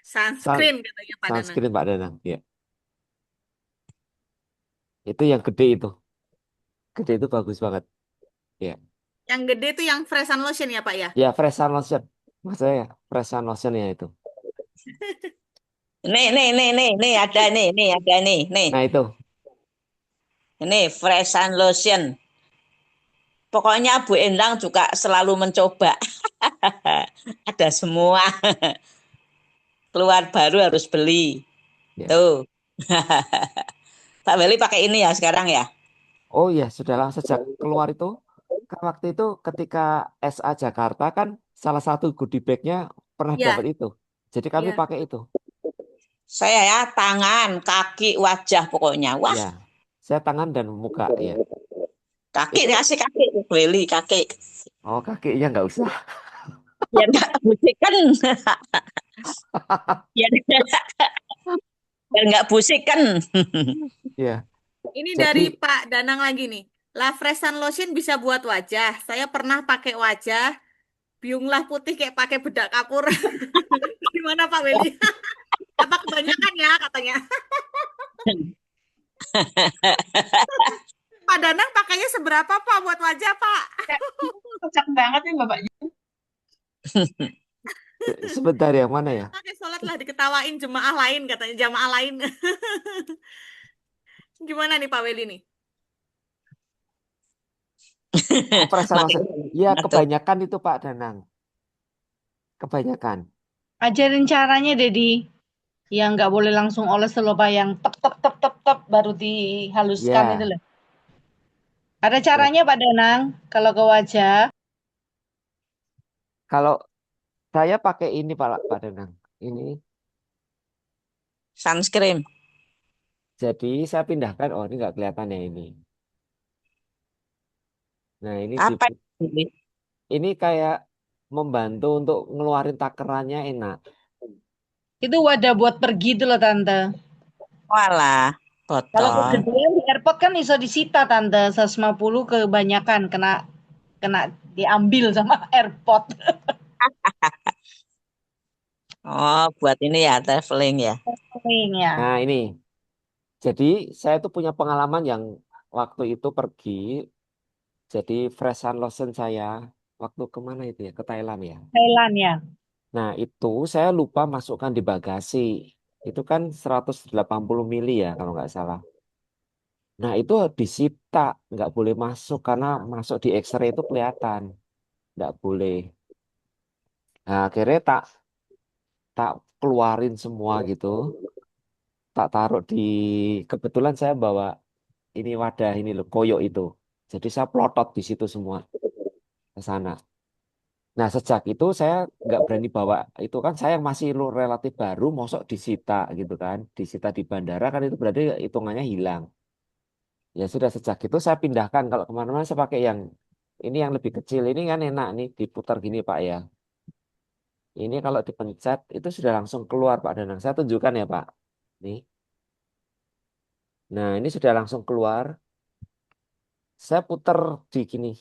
Sunscreen katanya Pak Danang. Sunscreen Pak Danang. Ya. Itu yang gede itu. Gede itu bagus banget. Ya. Yang gede itu yang fresh and lotion ya Pak ya? Ya, fresh and lotion. Maksudnya ya, fresh and lotion ya itu. Nih, ada nih. Nah, itu. Ini fresh and lotion. Pokoknya Bu Endang juga selalu mencoba. Ada semua. Keluar baru harus beli. Ya. Tuh. Pak Weli pakai ini ya sekarang ya? Oh ya, sudahlah sejak keluar itu. Kan waktu itu ketika SA Jakarta kan salah satu goodie bag-nya pernah Iya, dapat itu. Jadi kami iya. pakai itu. Saya ya tangan, kaki, wajah pokoknya. Wah, Ya, saya tangan dan muka ya. kaki Itu, dikasih kaki, Bu Weli kaki. oh kakinya nggak usah. Biar nggak busikan. Biar biar nggak busikan. Ya, Ini jadi dari Pak Danang lagi nih. La Fresh and Lotion bisa buat wajah. Saya pernah pakai wajah. Biunglah putih kayak pakai bedak kapur. Gimana Pak Weli? Apa kebanyakan ya katanya? Pak Danang pakainya seberapa Pak buat wajah Pak? Cocok banget nih Bapak. sebentar yang mana ya? Pakai sholat lah diketawain jemaah lain katanya, jamaah lain. Gimana nih Pak Weli nih? Oh, fresh and lotion. Ya, Tuh. kebanyakan itu Pak Danang. Kebanyakan. Ajarin caranya, Dedi. Yang nggak boleh langsung oles selopa yang tep baru dihaluskan Ya, itu loh. Ada caranya Pak Danang kalau ke wajah. kalau saya pakai ini Pak Danang. Ini. Sunscreen. Jadi saya pindahkan. Oh, ini nggak kelihatan ya ini. Nah, ini Apa ini? ini kayak membantu untuk ngeluarin takerannya enak. Itu wadah buat pergi itu loh Tante. Walah, Kalau botol. kegedean di airport kan bisa disita Tante. 150 kebanyakan kena diambil sama airport. Oh, buat ini ya, traveling ya. Ya. Nah, ini. Jadi saya tuh punya pengalaman yang waktu itu pergi. Jadi fresh and lotion saya waktu kemana itu ya? Ke Thailand ya. Thailand ya. Nah, itu saya lupa masukkan di bagasi. Itu kan 180 mili ya kalau nggak salah. Nah, itu disita, nggak boleh masuk karena masuk di X-ray itu kelihatan, nggak boleh. Nah, akhirnya tak keluarin semua gitu, tak taruh di. Kebetulan saya bawa ini wadah ini loh, koyo itu. Jadi saya plotot di situ semua ke sana. Nah, sejak itu saya nggak berani bawa itu kan saya masih relatif baru, mosok disita gitu kan, disita di bandara kan itu berarti hitungannya hilang. Ya sudah sejak itu saya pindahkan kalau kemana-mana saya pakai yang Ini yang lebih kecil ini kan enak nih diputar gini Pak ya. Ini kalau dipencet itu sudah langsung keluar Pak Danang. Saya tunjukkan ya Pak. Nih. Nah, ini sudah langsung keluar. Saya putar di gini.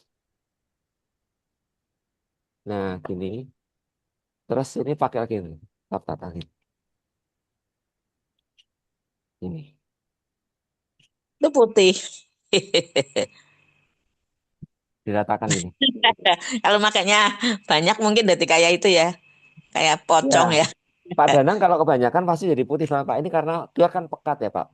Nah, gini. Terus ini pakai lagi nih. Tap lagi. Ini. Itu putih. Diratakan ini. Kalau makanya banyak mungkin dari kayak itu ya, kayak Ya, pocong ya. Pak Danang kalau kebanyakan pasti jadi putih sama Pak. Ini karena dia kan pekat ya Pak.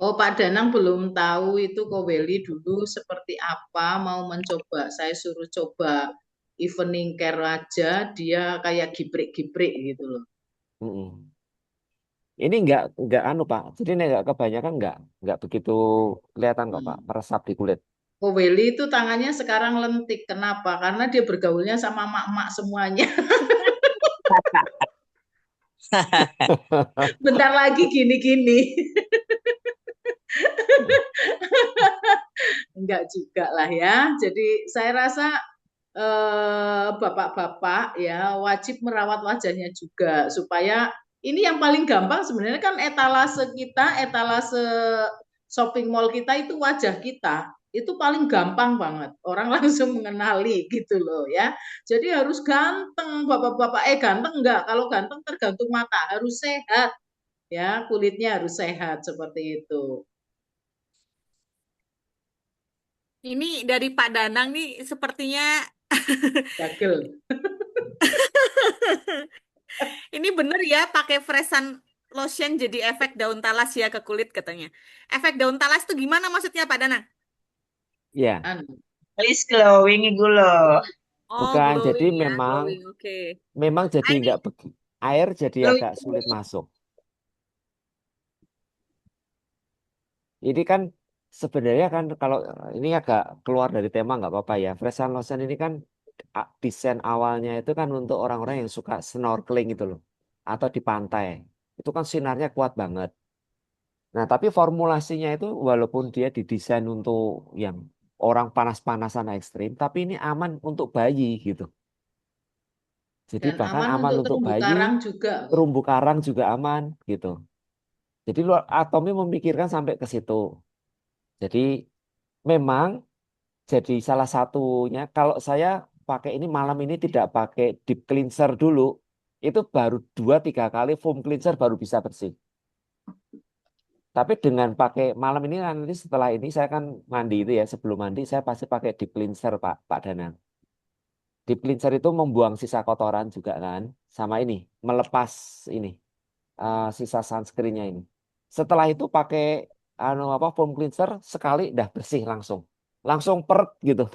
Oh, Pak Danang belum tahu itu Koweli dulu seperti apa, mau mencoba. Saya suruh coba evening care aja, dia kayak gibrik-gibrik gitu loh. Mm-mm. Ini enggak anu Pak. Jadi ini enggak kebanyakan enggak begitu kelihatan kok Pak, Hmm. meresap di kulit. Koweli itu tangannya sekarang lentik. Kenapa? Karena dia bergaulnya sama mak-mak semuanya. Bentar lagi gini-gini. Enggak juga lah ya. Jadi saya rasa bapak-bapak ya wajib merawat wajahnya juga supaya ini yang paling gampang sebenarnya kan etalase kita, etalase shopping mall kita itu wajah kita. Itu paling gampang banget. Orang langsung mengenali gitu loh ya. Jadi harus ganteng, bapak-bapak. Ganteng enggak? Kalau ganteng tergantung mata, harus sehat ya, kulitnya harus sehat seperti itu. Ini dari Pak Danang nih sepertinya Dagel. ini bener ya pakai freshen lotion jadi efek daun talas ya ke kulit katanya. Efek daun talas itu gimana maksudnya Pak Danang? Ya, Anu. Please glowing iku lho. Oh, bukan. Jadi glowing ya, memang glowing. Oke. jadi Ah, ini enggak air jadi Glowing. agak sulit masuk. Ini kan sebenarnya kan kalau ini agak keluar dari tema nggak apa-apa ya. Fresh and Lotion ini kan desain awalnya itu kan untuk orang-orang yang suka snorkeling gitu loh. Atau di pantai. Itu kan sinarnya kuat banget. Nah, tapi formulasinya itu walaupun dia didesain untuk yang orang panas-panasan ekstrim, tapi ini aman untuk bayi gitu. Jadi Dan bahkan aman aman untuk untuk terumbu bayi, karang juga. terumbu karang juga aman gitu. Jadi Atomi memikirkan sampai ke situ. Jadi memang jadi salah satunya kalau saya pakai ini malam ini tidak pakai deep cleanser dulu, itu baru 2-3 kali foam cleanser baru bisa bersih. Tapi dengan pakai malam ini nanti setelah ini saya kan mandi itu ya sebelum mandi saya pasti pakai deep cleanser Pak Danang. Deep cleanser itu membuang sisa kotoran juga kan, sama ini melepas ini sisa sunscreennya ini. Setelah itu pakai foam cleanser sekali dah bersih langsung peret gitu.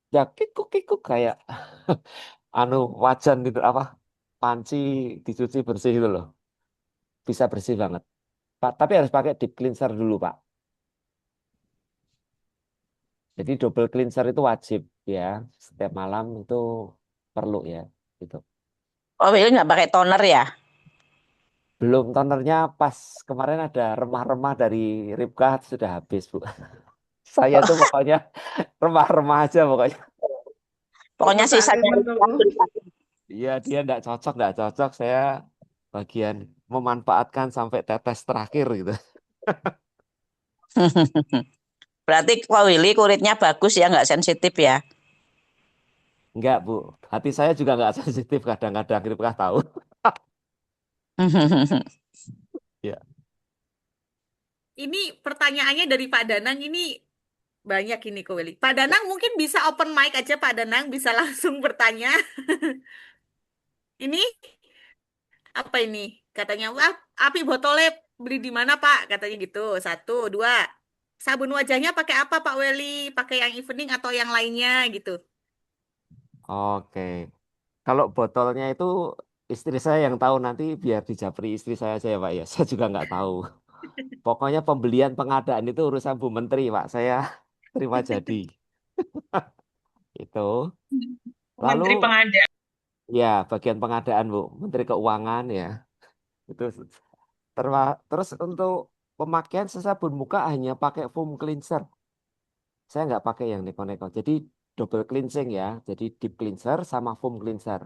Ya kikuk kikuk kayak wajan gitu panci dicuci bersih gitu loh, bisa bersih banget Pak, tapi harus pakai deep cleanser dulu Pak. Jadi double cleanser itu wajib ya, setiap malam itu perlu ya gitu. Oh, Willy nggak pakai toner ya? Belum, tonernya pas kemarin ada remah-remah dari Ripka sudah habis Bu. Saya tuh pokoknya remah-remah aja pokoknya. Pokoknya Rumesake sisanya menu. Iya dia enggak cocok saya bagian memanfaatkan sampai tetes terakhir gitu. Berarti Pak Willy kulitnya bagus ya, nggak sensitif ya? Enggak, Bu. Hati saya juga enggak sensitif kadang-kadang Ripkah tahu. Ya. ini pertanyaannya dari Pak Danang ini banyak ini Ko Weli. Pak Danang mungkin bisa open mic aja Pak Danang bisa langsung bertanya. Ini apa ini? Katanya, wah, api botolnya beli di mana Pak? Katanya gitu. Satu, dua. Sabun wajahnya pakai apa Pak Weli? Pakai yang evening atau yang lainnya gitu? Oke. Kalau botolnya itu istri saya yang tahu, nanti biar dijapri istri saya aja ya Pak ya. Saya juga nggak tahu. Pokoknya pembelian pengadaan itu urusan Bu Menteri Pak. Saya terima jadi. Itu. Menteri Lalu Pengadaan. ya bagian pengadaan Bu, Menteri Keuangan ya. Itu terus untuk pemakaian sabun muka hanya pakai foam cleanser. saya nggak pakai yang neko-neko. Jadi double cleansing ya. Jadi deep cleanser sama foam cleanser.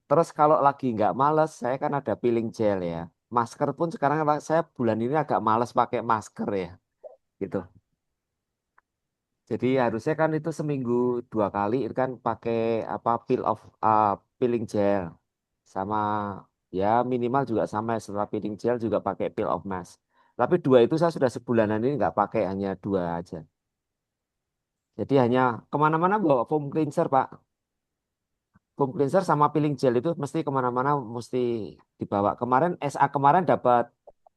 Terus kalau lagi nggak males, saya kan ada peeling gel ya. Masker pun sekarang saya bulan ini agak males pakai masker ya, gitu. Jadi harusnya kan itu seminggu 2 kali itu kan pakai apa peeling gel sama ya minimal juga sama setelah peeling gel juga pakai peel off mask. Tapi dua itu saya sudah sebulanan ini nggak pakai hanya dua aja. Jadi hanya kemana-mana bawa foam cleanser Pak. Foam cleanser sama peeling gel itu mesti kemana-mana mesti dibawa. Kemarin SA kemarin dapat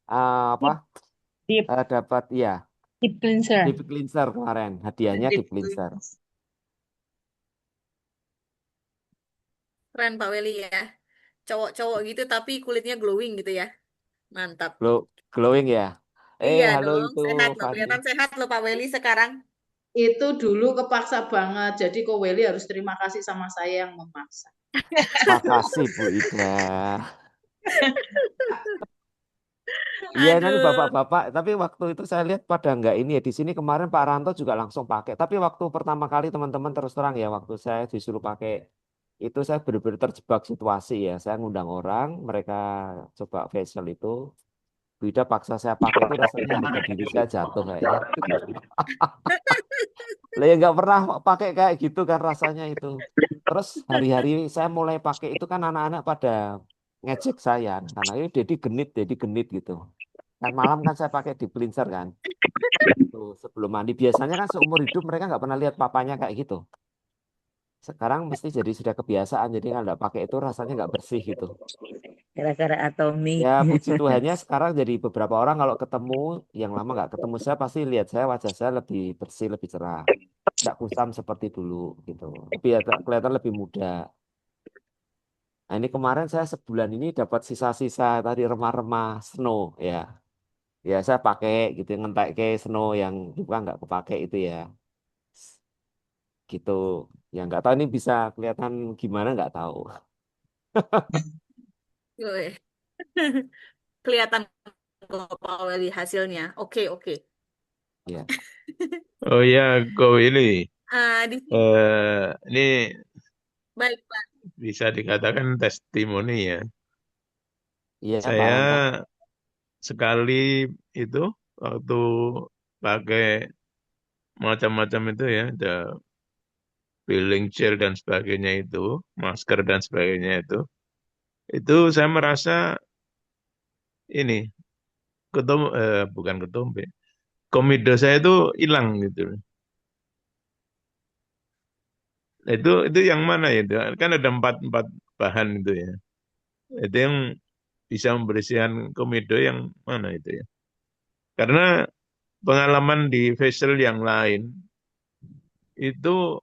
apa? Deep, deep, Dapat ya deep cleanser. deep cleanser kemarin hadiahnya Deep deep cleanser. cleanse. Keren Pak Weli ya. Cowok-cowok gitu tapi kulitnya glowing gitu ya. Mantap. Glowing ya. Iya Halo dong, itu sehat loh. Fandi. Kelihatan sehat loh Pak Weli sekarang. Itu dulu kepaksa banget. Jadi Ko Weli harus terima kasih sama saya yang memaksa. Makasih Bu Ida. Iya nanti Aduh. bapak-bapak. Tapi waktu itu saya lihat pada nggak ini ya di sini kemarin Pak Ranto juga langsung pakai. Tapi waktu pertama kali teman-teman terus terang ya waktu saya disuruh pakai itu saya benar-benar terjebak situasi ya. Saya ngundang orang, mereka coba facial itu. Bu Ida paksa saya pakai itu rasanya harga diri saya jatuh kayaknya. Lah ya nggak pernah pakai kayak gitu kan rasanya itu. Terus hari-hari saya mulai pakai itu kan anak-anak pada ngecek saya karena ini Dedi genit gitu. Kan malam kan saya pakai deep cleanser kan. Tuh, sebelum mandi biasanya kan seumur hidup mereka nggak pernah lihat papanya kayak gitu. Sekarang mesti jadi sudah kebiasaan jadi kalau nggak pakai itu rasanya nggak bersih gitu. Gara-gara Atomi. Ya puji Tuhannya sekarang jadi beberapa orang kalau ketemu yang lama nggak ketemu saya pasti lihat saya wajah saya lebih bersih lebih cerah. Nggak kusam seperti dulu gitu. Lebih kelihatan lebih muda. Nah ini kemarin saya sebulan ini dapat sisa-sisa tadi remah-remah snow ya. Ya saya pakai gitu ngentek ke snow yang juga nggak kepake itu ya. Gitu. Ya nggak tahu ini bisa kelihatan gimana nggak tahu. Wih. Kelihatan kok Pak Weli hasilnya. Oke, oke. Ya. Oh ya, Ko Willy. Di sini Ini baik Pak. bisa dikatakan testimoni ya. Iya Pak Saya Ranto. sekali itu waktu pakai macam-macam itu ya, ada peeling gel dan sebagainya itu, masker dan sebagainya itu saya merasa ini bukan ketombe, komedo saya itu hilang gitu. Nah, itu yang mana ya? Kan ada empat bahan itu ya. Itu yang bisa membersihkan komedo yang mana itu ya? Karena pengalaman di facial yang lain itu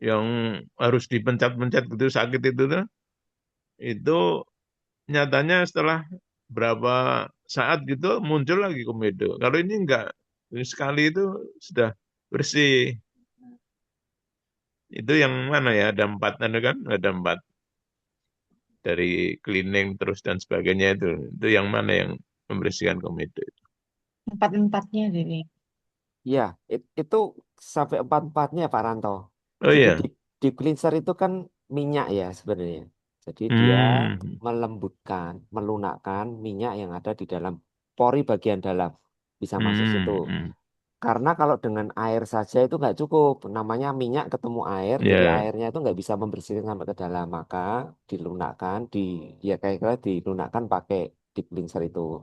yang harus dipencet-pencet gitu sakit itu tuh, itu nyatanya setelah berapa saat gitu muncul lagi komedo. Kalau ini enggak, ini sekali itu sudah bersih. Itu yang mana ya? Ada empat, ada kan? Ada empat dari cleaning terus dan sebagainya itu. Itu yang mana yang membersihkan komedo? Empat-empatnya jadi. Ya, itu sampai empat-empatnya Pak Ranto. Oh Jadi iya. deep cleanser itu kan minyak ya sebenarnya. Jadi dia Hmm. melembutkan, melunakkan minyak yang ada di dalam pori bagian dalam bisa masuk situ. Hmm. Karena kalau dengan air saja itu nggak cukup. Namanya minyak ketemu air, jadi Ya. airnya itu nggak bisa membersihkan sampai ke dalam. Maka dilunakkan, ya kayak dilunakkan pakai deep cleanser itu.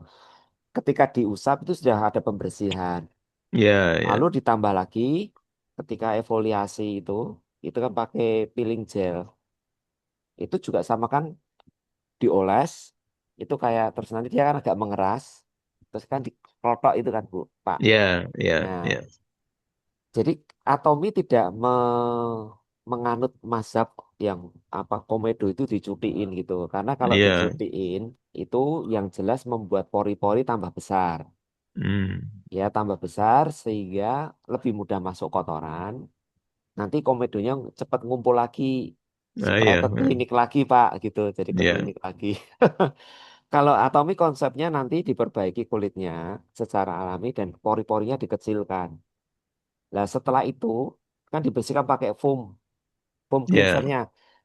Ketika diusap itu sudah ada pembersihan. Ya, ya. Lalu ditambah lagi ketika efoliasi itu kan pakai peeling gel. Itu juga sama kan dioles, itu kayak terus nanti dia kan agak mengeras, terus kan dikelotok itu kan Bu, Pak. Ya, ya, Nah, ya. jadi Atomi tidak menganut mazhab yang apa komedo itu dicutiin gitu. Karena kalau Ya. dicutiin itu yang jelas membuat pori-pori tambah besar. Hmm. Ya, tambah besar sehingga lebih mudah masuk kotoran. Nanti komedonya cepat ngumpul lagi Nah, supaya ya. ke klinik lagi Pak gitu. Jadi ke Ya. klinik lagi. Kalau atomi konsepnya nanti diperbaiki kulitnya secara alami dan pori-porinya dikecilkan. Nah, setelah itu kan dibersihkan pakai foam Ya. cleansernya.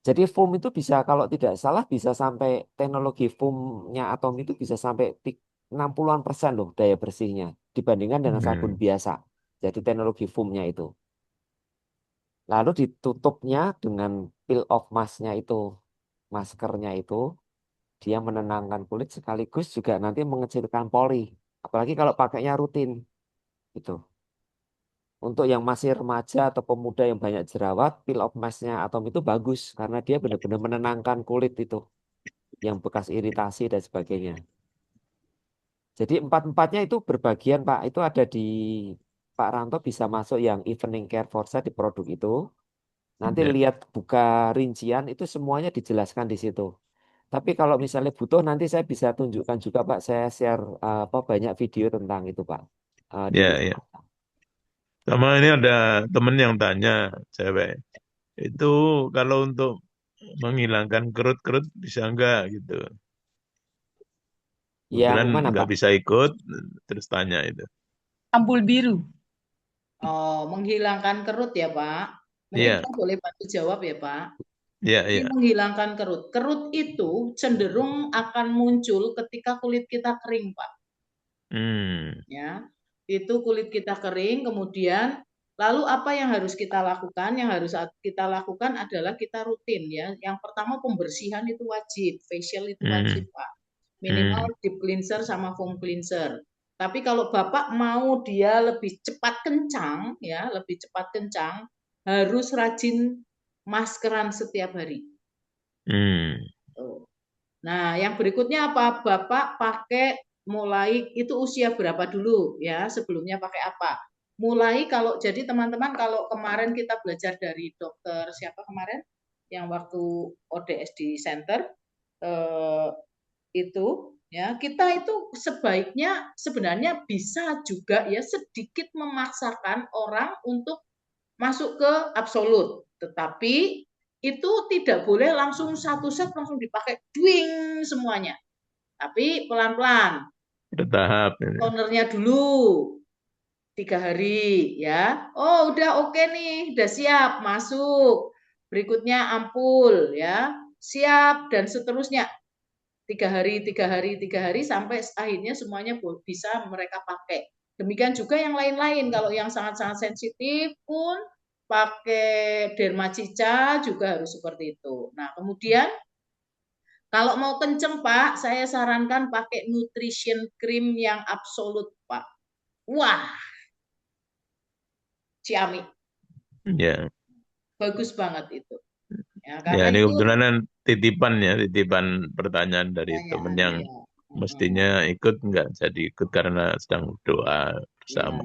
Jadi foam itu bisa kalau tidak salah bisa sampai teknologi foamnya Atomi itu bisa sampai 60-an% loh daya bersihnya dibandingkan dengan sabun Hmm. biasa. Jadi teknologi foamnya itu. Lalu ditutupnya dengan peel off mask-nya itu, maskernya itu, dia menenangkan kulit sekaligus juga nanti mengecilkan pori. Apalagi kalau pakainya rutin gitu. Untuk yang masih remaja atau pemuda yang banyak jerawat, peel off mask-nya Atom itu bagus karena dia benar-benar menenangkan kulit itu yang bekas iritasi dan sebagainya. Jadi empat-empatnya itu berbagian Pak. Itu ada di Pak Ranto bisa masuk yang evening care force di produk itu. Nanti Ya. lihat buka rincian itu semuanya dijelaskan di situ. Tapi kalau misalnya butuh nanti saya bisa tunjukkan juga Pak. Saya share apa banyak video tentang itu Pak di Ya, ya. Sama ini ada temen yang tanya, cewek. Itu kalau untuk menghilangkan kerut-kerut bisa enggak gitu. yang Kebetulan mana nggak Pak? bisa ikut, terus tanya itu. Ampul biru. Oh, menghilangkan kerut ya, Pak. Mungkin Iya, saya boleh bantu jawab ya, Pak. iya, Ini iya. menghilangkan kerut. Kerut itu cenderung akan muncul ketika kulit kita kering, Pak. Hmm, Ya, itu kulit kita kering, kemudian lalu apa yang harus kita lakukan? Yang harus kita lakukan adalah kita rutin ya. Yang pertama pembersihan itu wajib, facial itu wajib, hmm, Pak. hmm, Minimal deep cleanser sama foam cleanser. Tapi kalau Bapak mau dia lebih cepat kencang ya, lebih cepat kencang, harus rajin maskeran setiap hari. hmm. Tuh. Nah, yang berikutnya apa? Bapak pakai mulai itu usia berapa dulu ya? Sebelumnya pakai apa? Mulai kalau jadi teman-teman kalau kemarin kita belajar dari dokter siapa kemarin yang waktu ODS di center eh, itu ya kita itu sebaiknya sebenarnya bisa juga ya sedikit memaksakan orang untuk masuk ke absolut, tetapi itu tidak boleh langsung satu set langsung dipakai dwing semuanya, tapi pelan-pelan. Bertahap ini. Tonernya dulu 3 hari ya. Oh udah oke nih, udah siap masuk. Berikutnya ampul ya, siap dan seterusnya. 3 hari, 3 hari, 3 hari sampai akhirnya semuanya bisa mereka pakai. Demikian juga yang lain-lain. Kalau yang sangat-sangat sensitif pun pakai Dermacica juga harus seperti itu. Nah, kemudian kalau mau kenceng Pak, saya sarankan pakai nutrition cream yang absolut Pak. Wah, Ciami. Ya, Bagus banget itu. Ya, ya karena ini itu kebetulan kan titipan ya, titipan pertanyaan dari temen pertanyaan yang ya. mestinya ikut nggak jadi ikut karena sedang doa Ya, bersama.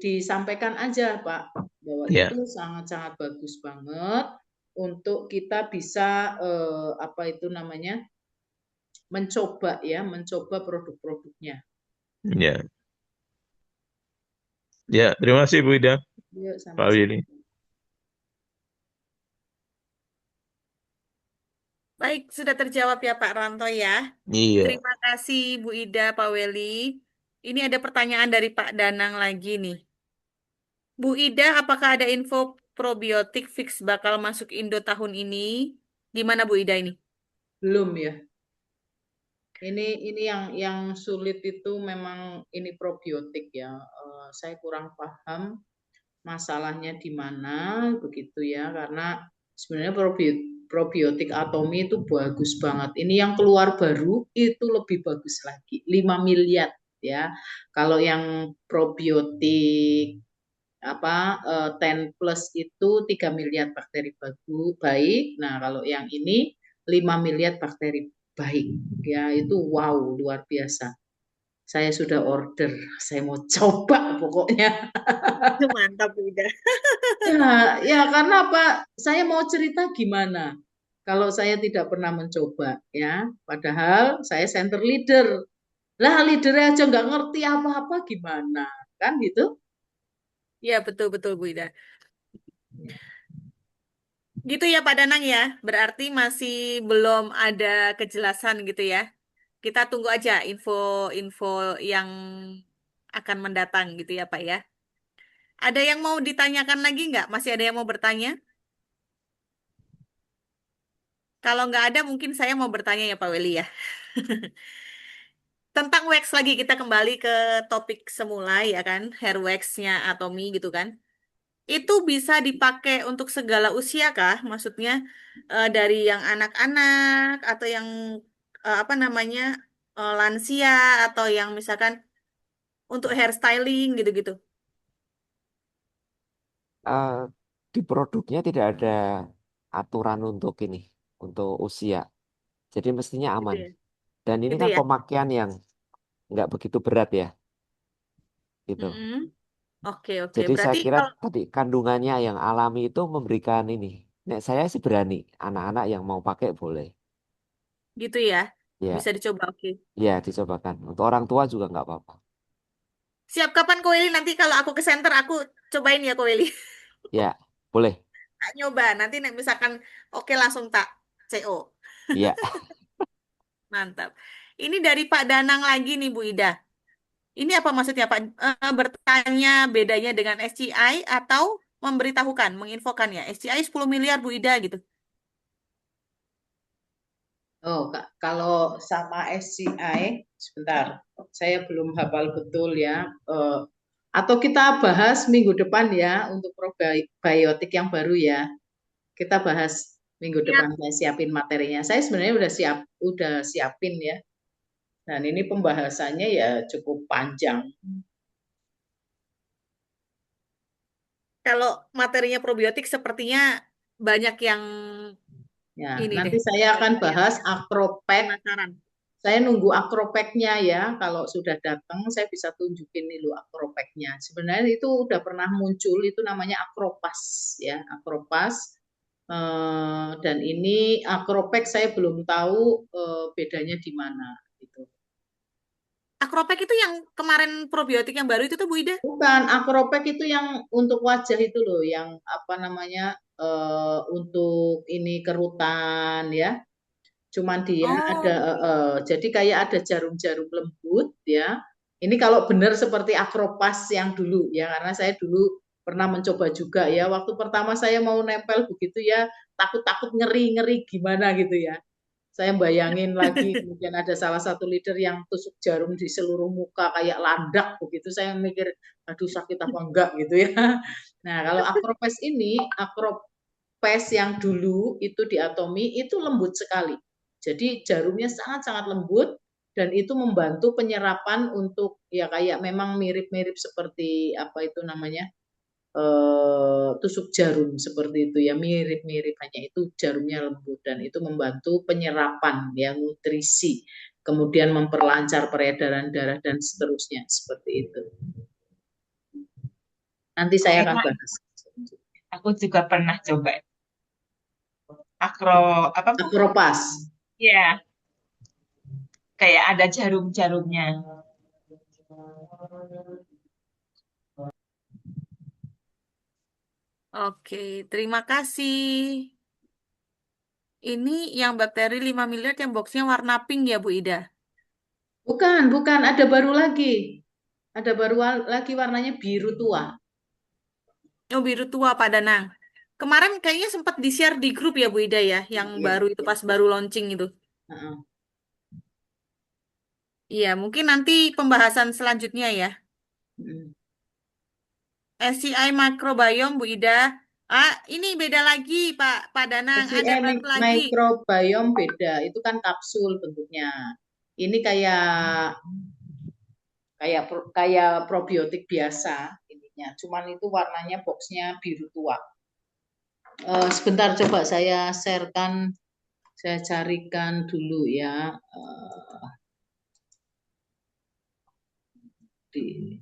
disampaikan aja Pak bahwa Ya, itu sangat-sangat bagus banget untuk kita bisa apa itu namanya mencoba produk-produknya. ya, ya. Terima kasih Bu Ida, Yuk Pak sama-sama. Willy. Baik, sudah terjawab ya Pak Ranto ya. Iya. Terima kasih Bu Ida, Pak Weli. Ini ada pertanyaan dari Pak Danang lagi nih. Bu Ida, apakah ada info probiotik fix bakal masuk Indo tahun ini? Gimana Bu Ida ini? Belum ya. Ini yang sulit itu memang ini probiotik ya. Saya kurang paham masalahnya di mana begitu ya karena sebenarnya probiotik Atomi itu bagus banget. Ini yang keluar baru itu lebih bagus lagi 5 miliar ya. Kalau yang probiotik apa 10 plus itu 3 miliar bakteri baik. Nah, kalau yang ini 5 miliar bakteri baik. Ya, itu wow luar biasa. Saya sudah order, saya mau coba pokoknya. Mantap Bu Ida. Ya, ya karena apa? Saya mau cerita gimana kalau saya tidak pernah mencoba ya. Padahal saya center leader. Lah leader aja nggak ngerti apa-apa gimana kan gitu? Ya, betul-betul Bu Ida. Gitu ya Pak Danang ya. Berarti masih belum ada kejelasan gitu ya. Kita tunggu aja info-info yang akan mendatang gitu ya Pak ya. Ada yang mau ditanyakan lagi nggak? Masih ada yang mau bertanya? Kalau nggak ada, mungkin saya mau bertanya ya Pak Weli ya. Tentang wax lagi, kita kembali ke topik semula ya kan, hair wax-nya Atomy gitu kan. Itu bisa dipakai untuk segala usia kah? Maksudnya dari yang anak-anak atau yang apa namanya lansia atau yang misalkan untuk hairstyling gitu-gitu. Eh, di produknya tidak ada aturan untuk ini, untuk usia. Jadi mestinya Gitu aman. ya. Dan ini Gitu kan ya. pemakaian yang nggak begitu berat ya, gitu. Mm-mm. Oke, oke. Jadi saya Berarti kira kalau tadi kandungannya yang alami itu memberikan ini. Nek saya sih berani, anak-anak yang mau pakai boleh. gitu ya, Ya, bisa dicoba. Oke. ya dicobakan. Untuk orang tua juga nggak apa-apa. Siap kapan Ko Weli? Nanti kalau aku ke center aku cobain ya Ko Weli. Ya, boleh. Tak nyoba. Nanti misalkan oke langsung tak CO. Ya, Mantap. Ini dari Pak Danang lagi nih Bu Ida. Ini apa maksudnya Pak? Bertanya bedanya dengan SCI atau memberitahukan, menginfokan ya. SCI 10 miliar Bu Ida gitu. Oh, kalau sama SCI, sebentar, saya belum hafal betul ya. Atau kita bahas minggu depan ya untuk probiotik yang baru ya. Kita bahas minggu depan, Ya. saya siapin materinya. Saya sebenarnya udah siapin ya. Dan ini pembahasannya ya cukup panjang. Kalau materinya probiotik sepertinya banyak yang Ya, ini deh. nanti saya akan Banyak yang bahas Acropek. penasaran. Saya nunggu Acropeknya ya. Kalau sudah datang, saya bisa tunjukin nih lo Acropeknya. Sebenarnya itu udah pernah muncul, itu namanya Acropas ya, Acropas. Dan ini Acropek saya belum tahu bedanya di mana. Gitu. Akropek itu yang kemarin probiotik yang baru itu tuh Bu Ida? Bukan, Acropek itu yang untuk wajah itu loh, yang apa namanya untuk ini kerutan ya. Cuman dia ada Oh, jadi kayak ada jarum-jarum lembut ya. Ini kalau benar seperti Acropas yang dulu ya, karena saya dulu pernah mencoba juga ya. Waktu pertama saya mau nempel begitu ya, takut-takut ngeri-ngeri gimana gitu ya. Saya bayangin lagi, kemudian ada salah satu leader yang tusuk jarum di seluruh muka kayak landak begitu. Saya mikir, aduh sakit apa enggak gitu ya. Nah, kalau Acropes ini, Acropes yang dulu itu di Atomy itu lembut sekali. Jadi jarumnya sangat-sangat lembut dan itu membantu penyerapan untuk ya kayak memang mirip-mirip seperti apa itu namanya tusuk jarum seperti itu ya, mirip-mirip, hanya itu jarumnya lembut dan itu membantu penyerapan ya, nutrisi, kemudian memperlancar peredaran darah dan seterusnya seperti itu. Nanti saya akan Enak, bahas. aku juga pernah coba. Akro, apa? Akropas. Ya, kayak ada jarum-jarumnya. oke. Terima kasih. Ini yang bakteri 5 miliar yang boxnya warna pink ya Bu Ida? Bukan, bukan, ada baru lagi. Ada baru lagi warnanya biru tua. Oh, biru tua Pak Danang. Kemarin kayaknya sempat di-share di grup ya Bu Ida ya, yang Iya, baru itu iya. pas baru launching itu. Heeh. Iya, mungkin nanti pembahasan selanjutnya ya. Mm. SCI Microbiome Bu Ida. Ah, ini beda lagi Pak Danang, ada SCM baru lagi. microbiome beda, itu kan kapsul bentuknya. Ini kayak kayak kayak probiotik biasa ininya. Cuman itu warnanya boxnya biru tua. Sebentar coba saya sharekan, saya carikan dulu ya di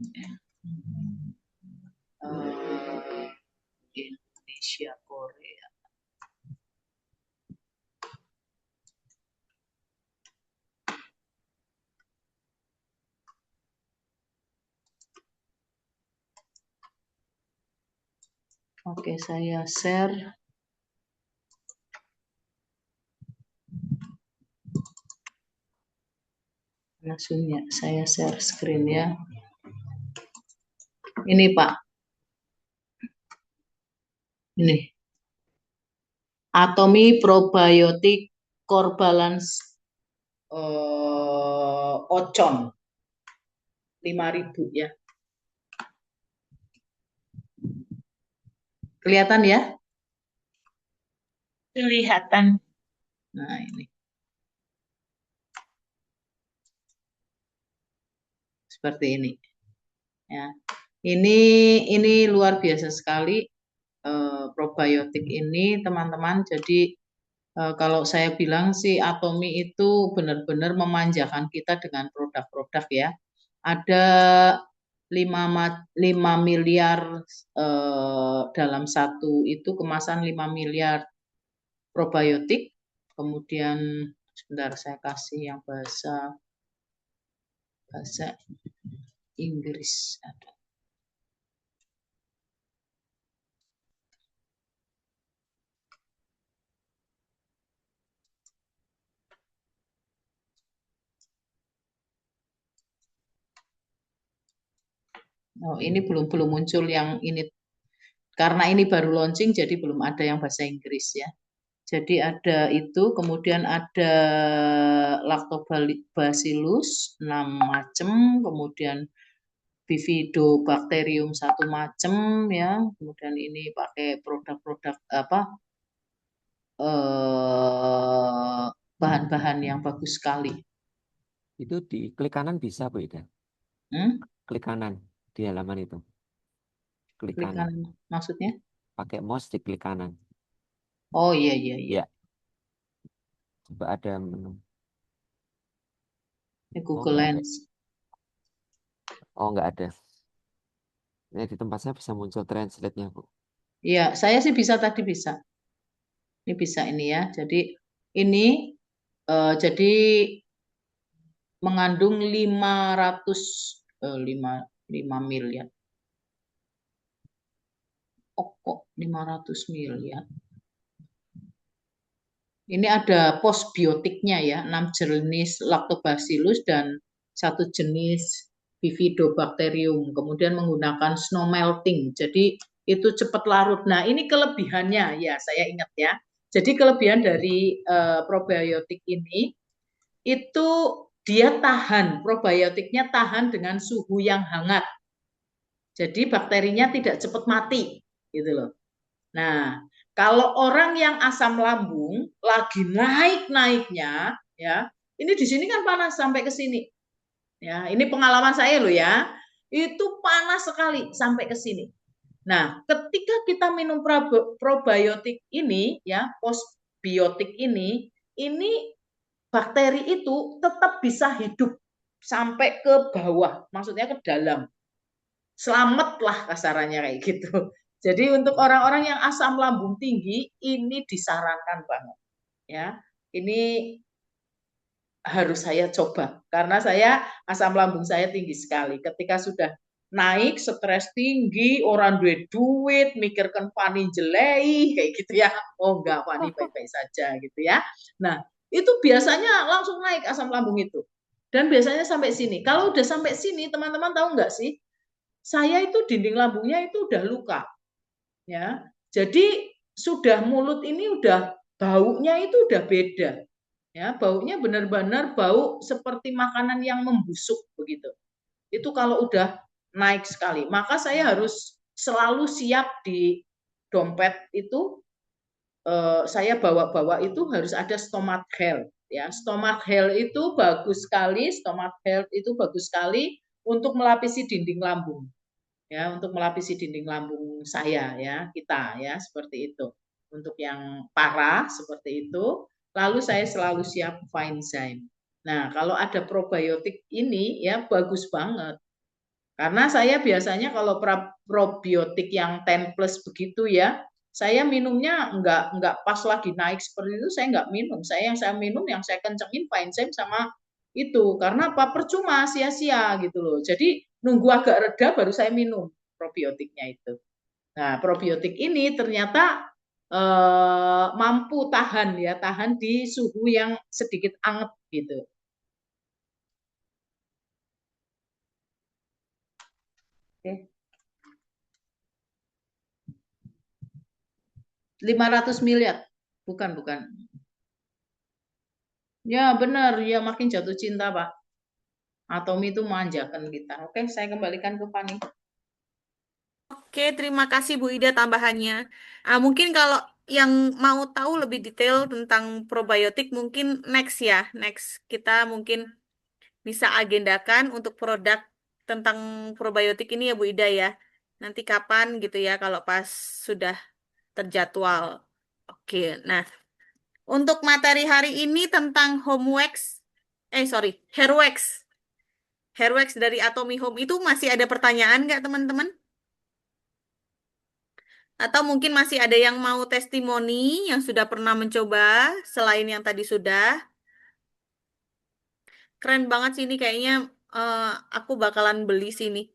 Indonesia Korea. Oke, saya share. Maksudnya saya share screen ya. Ini Pak, ini Atomy Probiotic Core Balance Ocon 5.000 ya. Kelihatan ya? Kelihatan. Nah, ini. Seperti ini. Ya. Ini luar biasa sekali probiotik ini, teman-teman. Jadi kalau saya bilang sih Atomy itu benar-benar memanjakan kita dengan produk-produk ya. Ada 5 miliar dalam satu itu kemasan 5 miliar probiotik. Kemudian sebentar saya kasih yang bahasa Inggris ada. Oh, ini belum muncul yang ini karena ini baru launching jadi belum ada yang bahasa Inggris ya. Jadi ada itu, kemudian ada Lactobacillus 6 macam, kemudian Bifidobacterium 1 macam ya. Kemudian ini pakai produk-produk apa? Bahan-bahan yang bagus sekali. Itu di klik kanan bisa Bu Ida? Klik kanan di halaman itu. Klik Klik kanan. kanan maksudnya? Pakai mouse di klik kanan. Oh iya. Ya. Coba ada menu. Google Lens. Oh, nggak ada. Ini di tempat saya bisa muncul translate-nya, Bu. Iya, saya sih tadi bisa. Ini bisa ini ya. Jadi ini jadi mengandung 5 miliar. Oh, kok 500 miliar. Ini ada postbiotiknya ya, 6 jenis Lactobacillus dan 1 jenis Bifidobacterium. Kemudian menggunakan snow melting. Jadi itu cepat larut. Nah, ini kelebihannya ya, saya ingat ya. Jadi kelebihan dari probiotik ini itu dia tahan, probiotiknya tahan dengan suhu yang hangat. Jadi bakterinya tidak cepat mati, gitu loh. Nah, kalau orang yang asam lambung lagi naik-naiknya, ya, ini di sini kan panas sampai ke sini. Ya, ini pengalaman saya loh ya. Itu panas sekali sampai ke sini. Nah, ketika kita minum probiotik ini, ya, postbiotik ini bakteri itu tetap bisa hidup sampai ke bawah, maksudnya ke dalam. Selamatlah kasarannya kayak gitu. Jadi untuk orang-orang yang asam lambung tinggi ini disarankan banget ya. Ini harus saya coba karena saya asam lambung saya tinggi sekali. Ketika sudah naik stres tinggi, orang duit, mikirkan Fani jelei kayak gitu ya. Oh enggak, Fani baik-baik saja gitu ya. Nah, itu biasanya langsung naik asam lambung itu. Dan biasanya sampai sini. Kalau udah sampai sini, teman-teman tahu enggak sih? Saya itu dinding lambungnya itu udah luka. Ya. Jadi sudah mulut ini udah baunya itu udah beda. Ya, baunya benar-benar bau seperti makanan yang membusuk begitu. Itu kalau udah naik sekali. Maka saya harus selalu siap di dompet itu saya bawa-bawa itu harus ada stomach health ya. Stomach health itu bagus sekali, stomach health itu bagus sekali untuk melapisi dinding lambung. Ya, untuk melapisi dinding lambung saya ya, kita ya, seperti itu. Untuk yang parah seperti itu, lalu saya selalu siap Finezyme. Nah, kalau ada probiotik ini ya bagus banget. Karena saya biasanya kalau probiotik yang 10 plus begitu ya, saya minumnya enggak pas lagi naik seperti itu, saya enggak minum. Yang saya minum, yang saya kencengin Finezyme sama itu. Karena apa? Percuma, sia-sia gitu loh. Jadi nunggu agak reda baru saya minum probiotiknya itu. Nah, probiotik ini ternyata mampu tahan di suhu yang sedikit anget gitu. 500 miliar. Bukan. Ya benar, ya makin jatuh cinta Pak. Atomi itu manjakan kita. Oke, saya kembalikan ke Fani. Oke, terima kasih Bu Ida tambahannya. Mungkin kalau yang mau tahu lebih detail tentang probiotik mungkin next ya. Next kita mungkin bisa agendakan untuk produk tentang probiotik ini ya Bu Ida ya. Nanti kapan gitu ya kalau pas sudah terjadwal. Oke, nah untuk materi hari ini tentang Hairwax. Hairwax dari Atomy Home itu masih ada pertanyaan nggak teman-teman? Atau mungkin masih ada yang mau testimoni yang sudah pernah mencoba selain yang tadi sudah. Keren banget sih ini kayaknya eh, aku bakalan beli sini.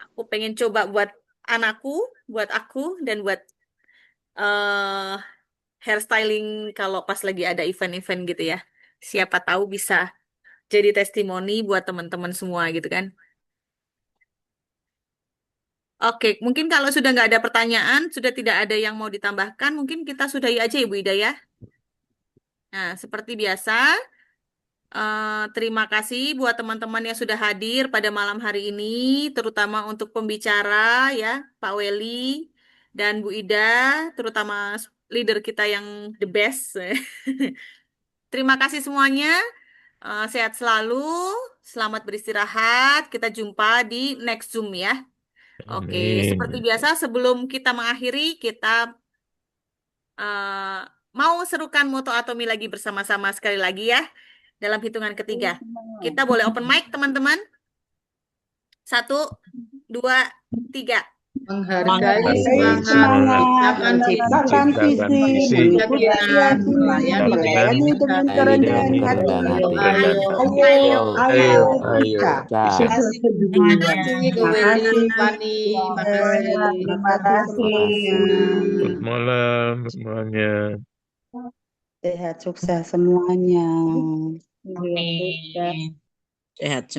Aku pengen coba buat anakku, buat aku, dan buat eh hairstyling kalau pas lagi ada event-event gitu ya. Siapa tahu bisa jadi testimoni buat teman-teman semua gitu kan. Oke, mungkin kalau sudah nggak ada pertanyaan, sudah tidak ada yang mau ditambahkan, mungkin kita sudahi aja Ibu Ida ya. Nah, seperti biasa, terima kasih buat teman-teman yang sudah hadir pada malam hari ini, terutama untuk pembicara ya, Pak Weli dan Bu Ida, terutama leader kita yang the best. Terima kasih semuanya, sehat selalu, selamat beristirahat, kita jumpa di next Zoom ya. Oke, seperti Amin. biasa sebelum kita mengakhiri, kita eh, mau serukan moto Atomi lagi bersama-sama sekali lagi ya, dalam hitungan ketiga. Kita boleh open mic, teman-teman. 1, 2, 3. Menghargai Menghargai semangat, semangat, menciptakan menciptakan menciptakan visi, visi, mengikuti keyakinan, keyakinan, melayani melayani dengan dengan hati. kerendahan dengan hati. Ayo, kerendahan ayo, hati. Ayo, Ayo, Ayo, bisa. bisa. Terima kasih semuanya. ke Welly, Makasih. Fani, Terima makasih kasih semuanya. semuanya. Selamat malam semuanya. Sehat sukses semuanya. Amin. Sehat semua.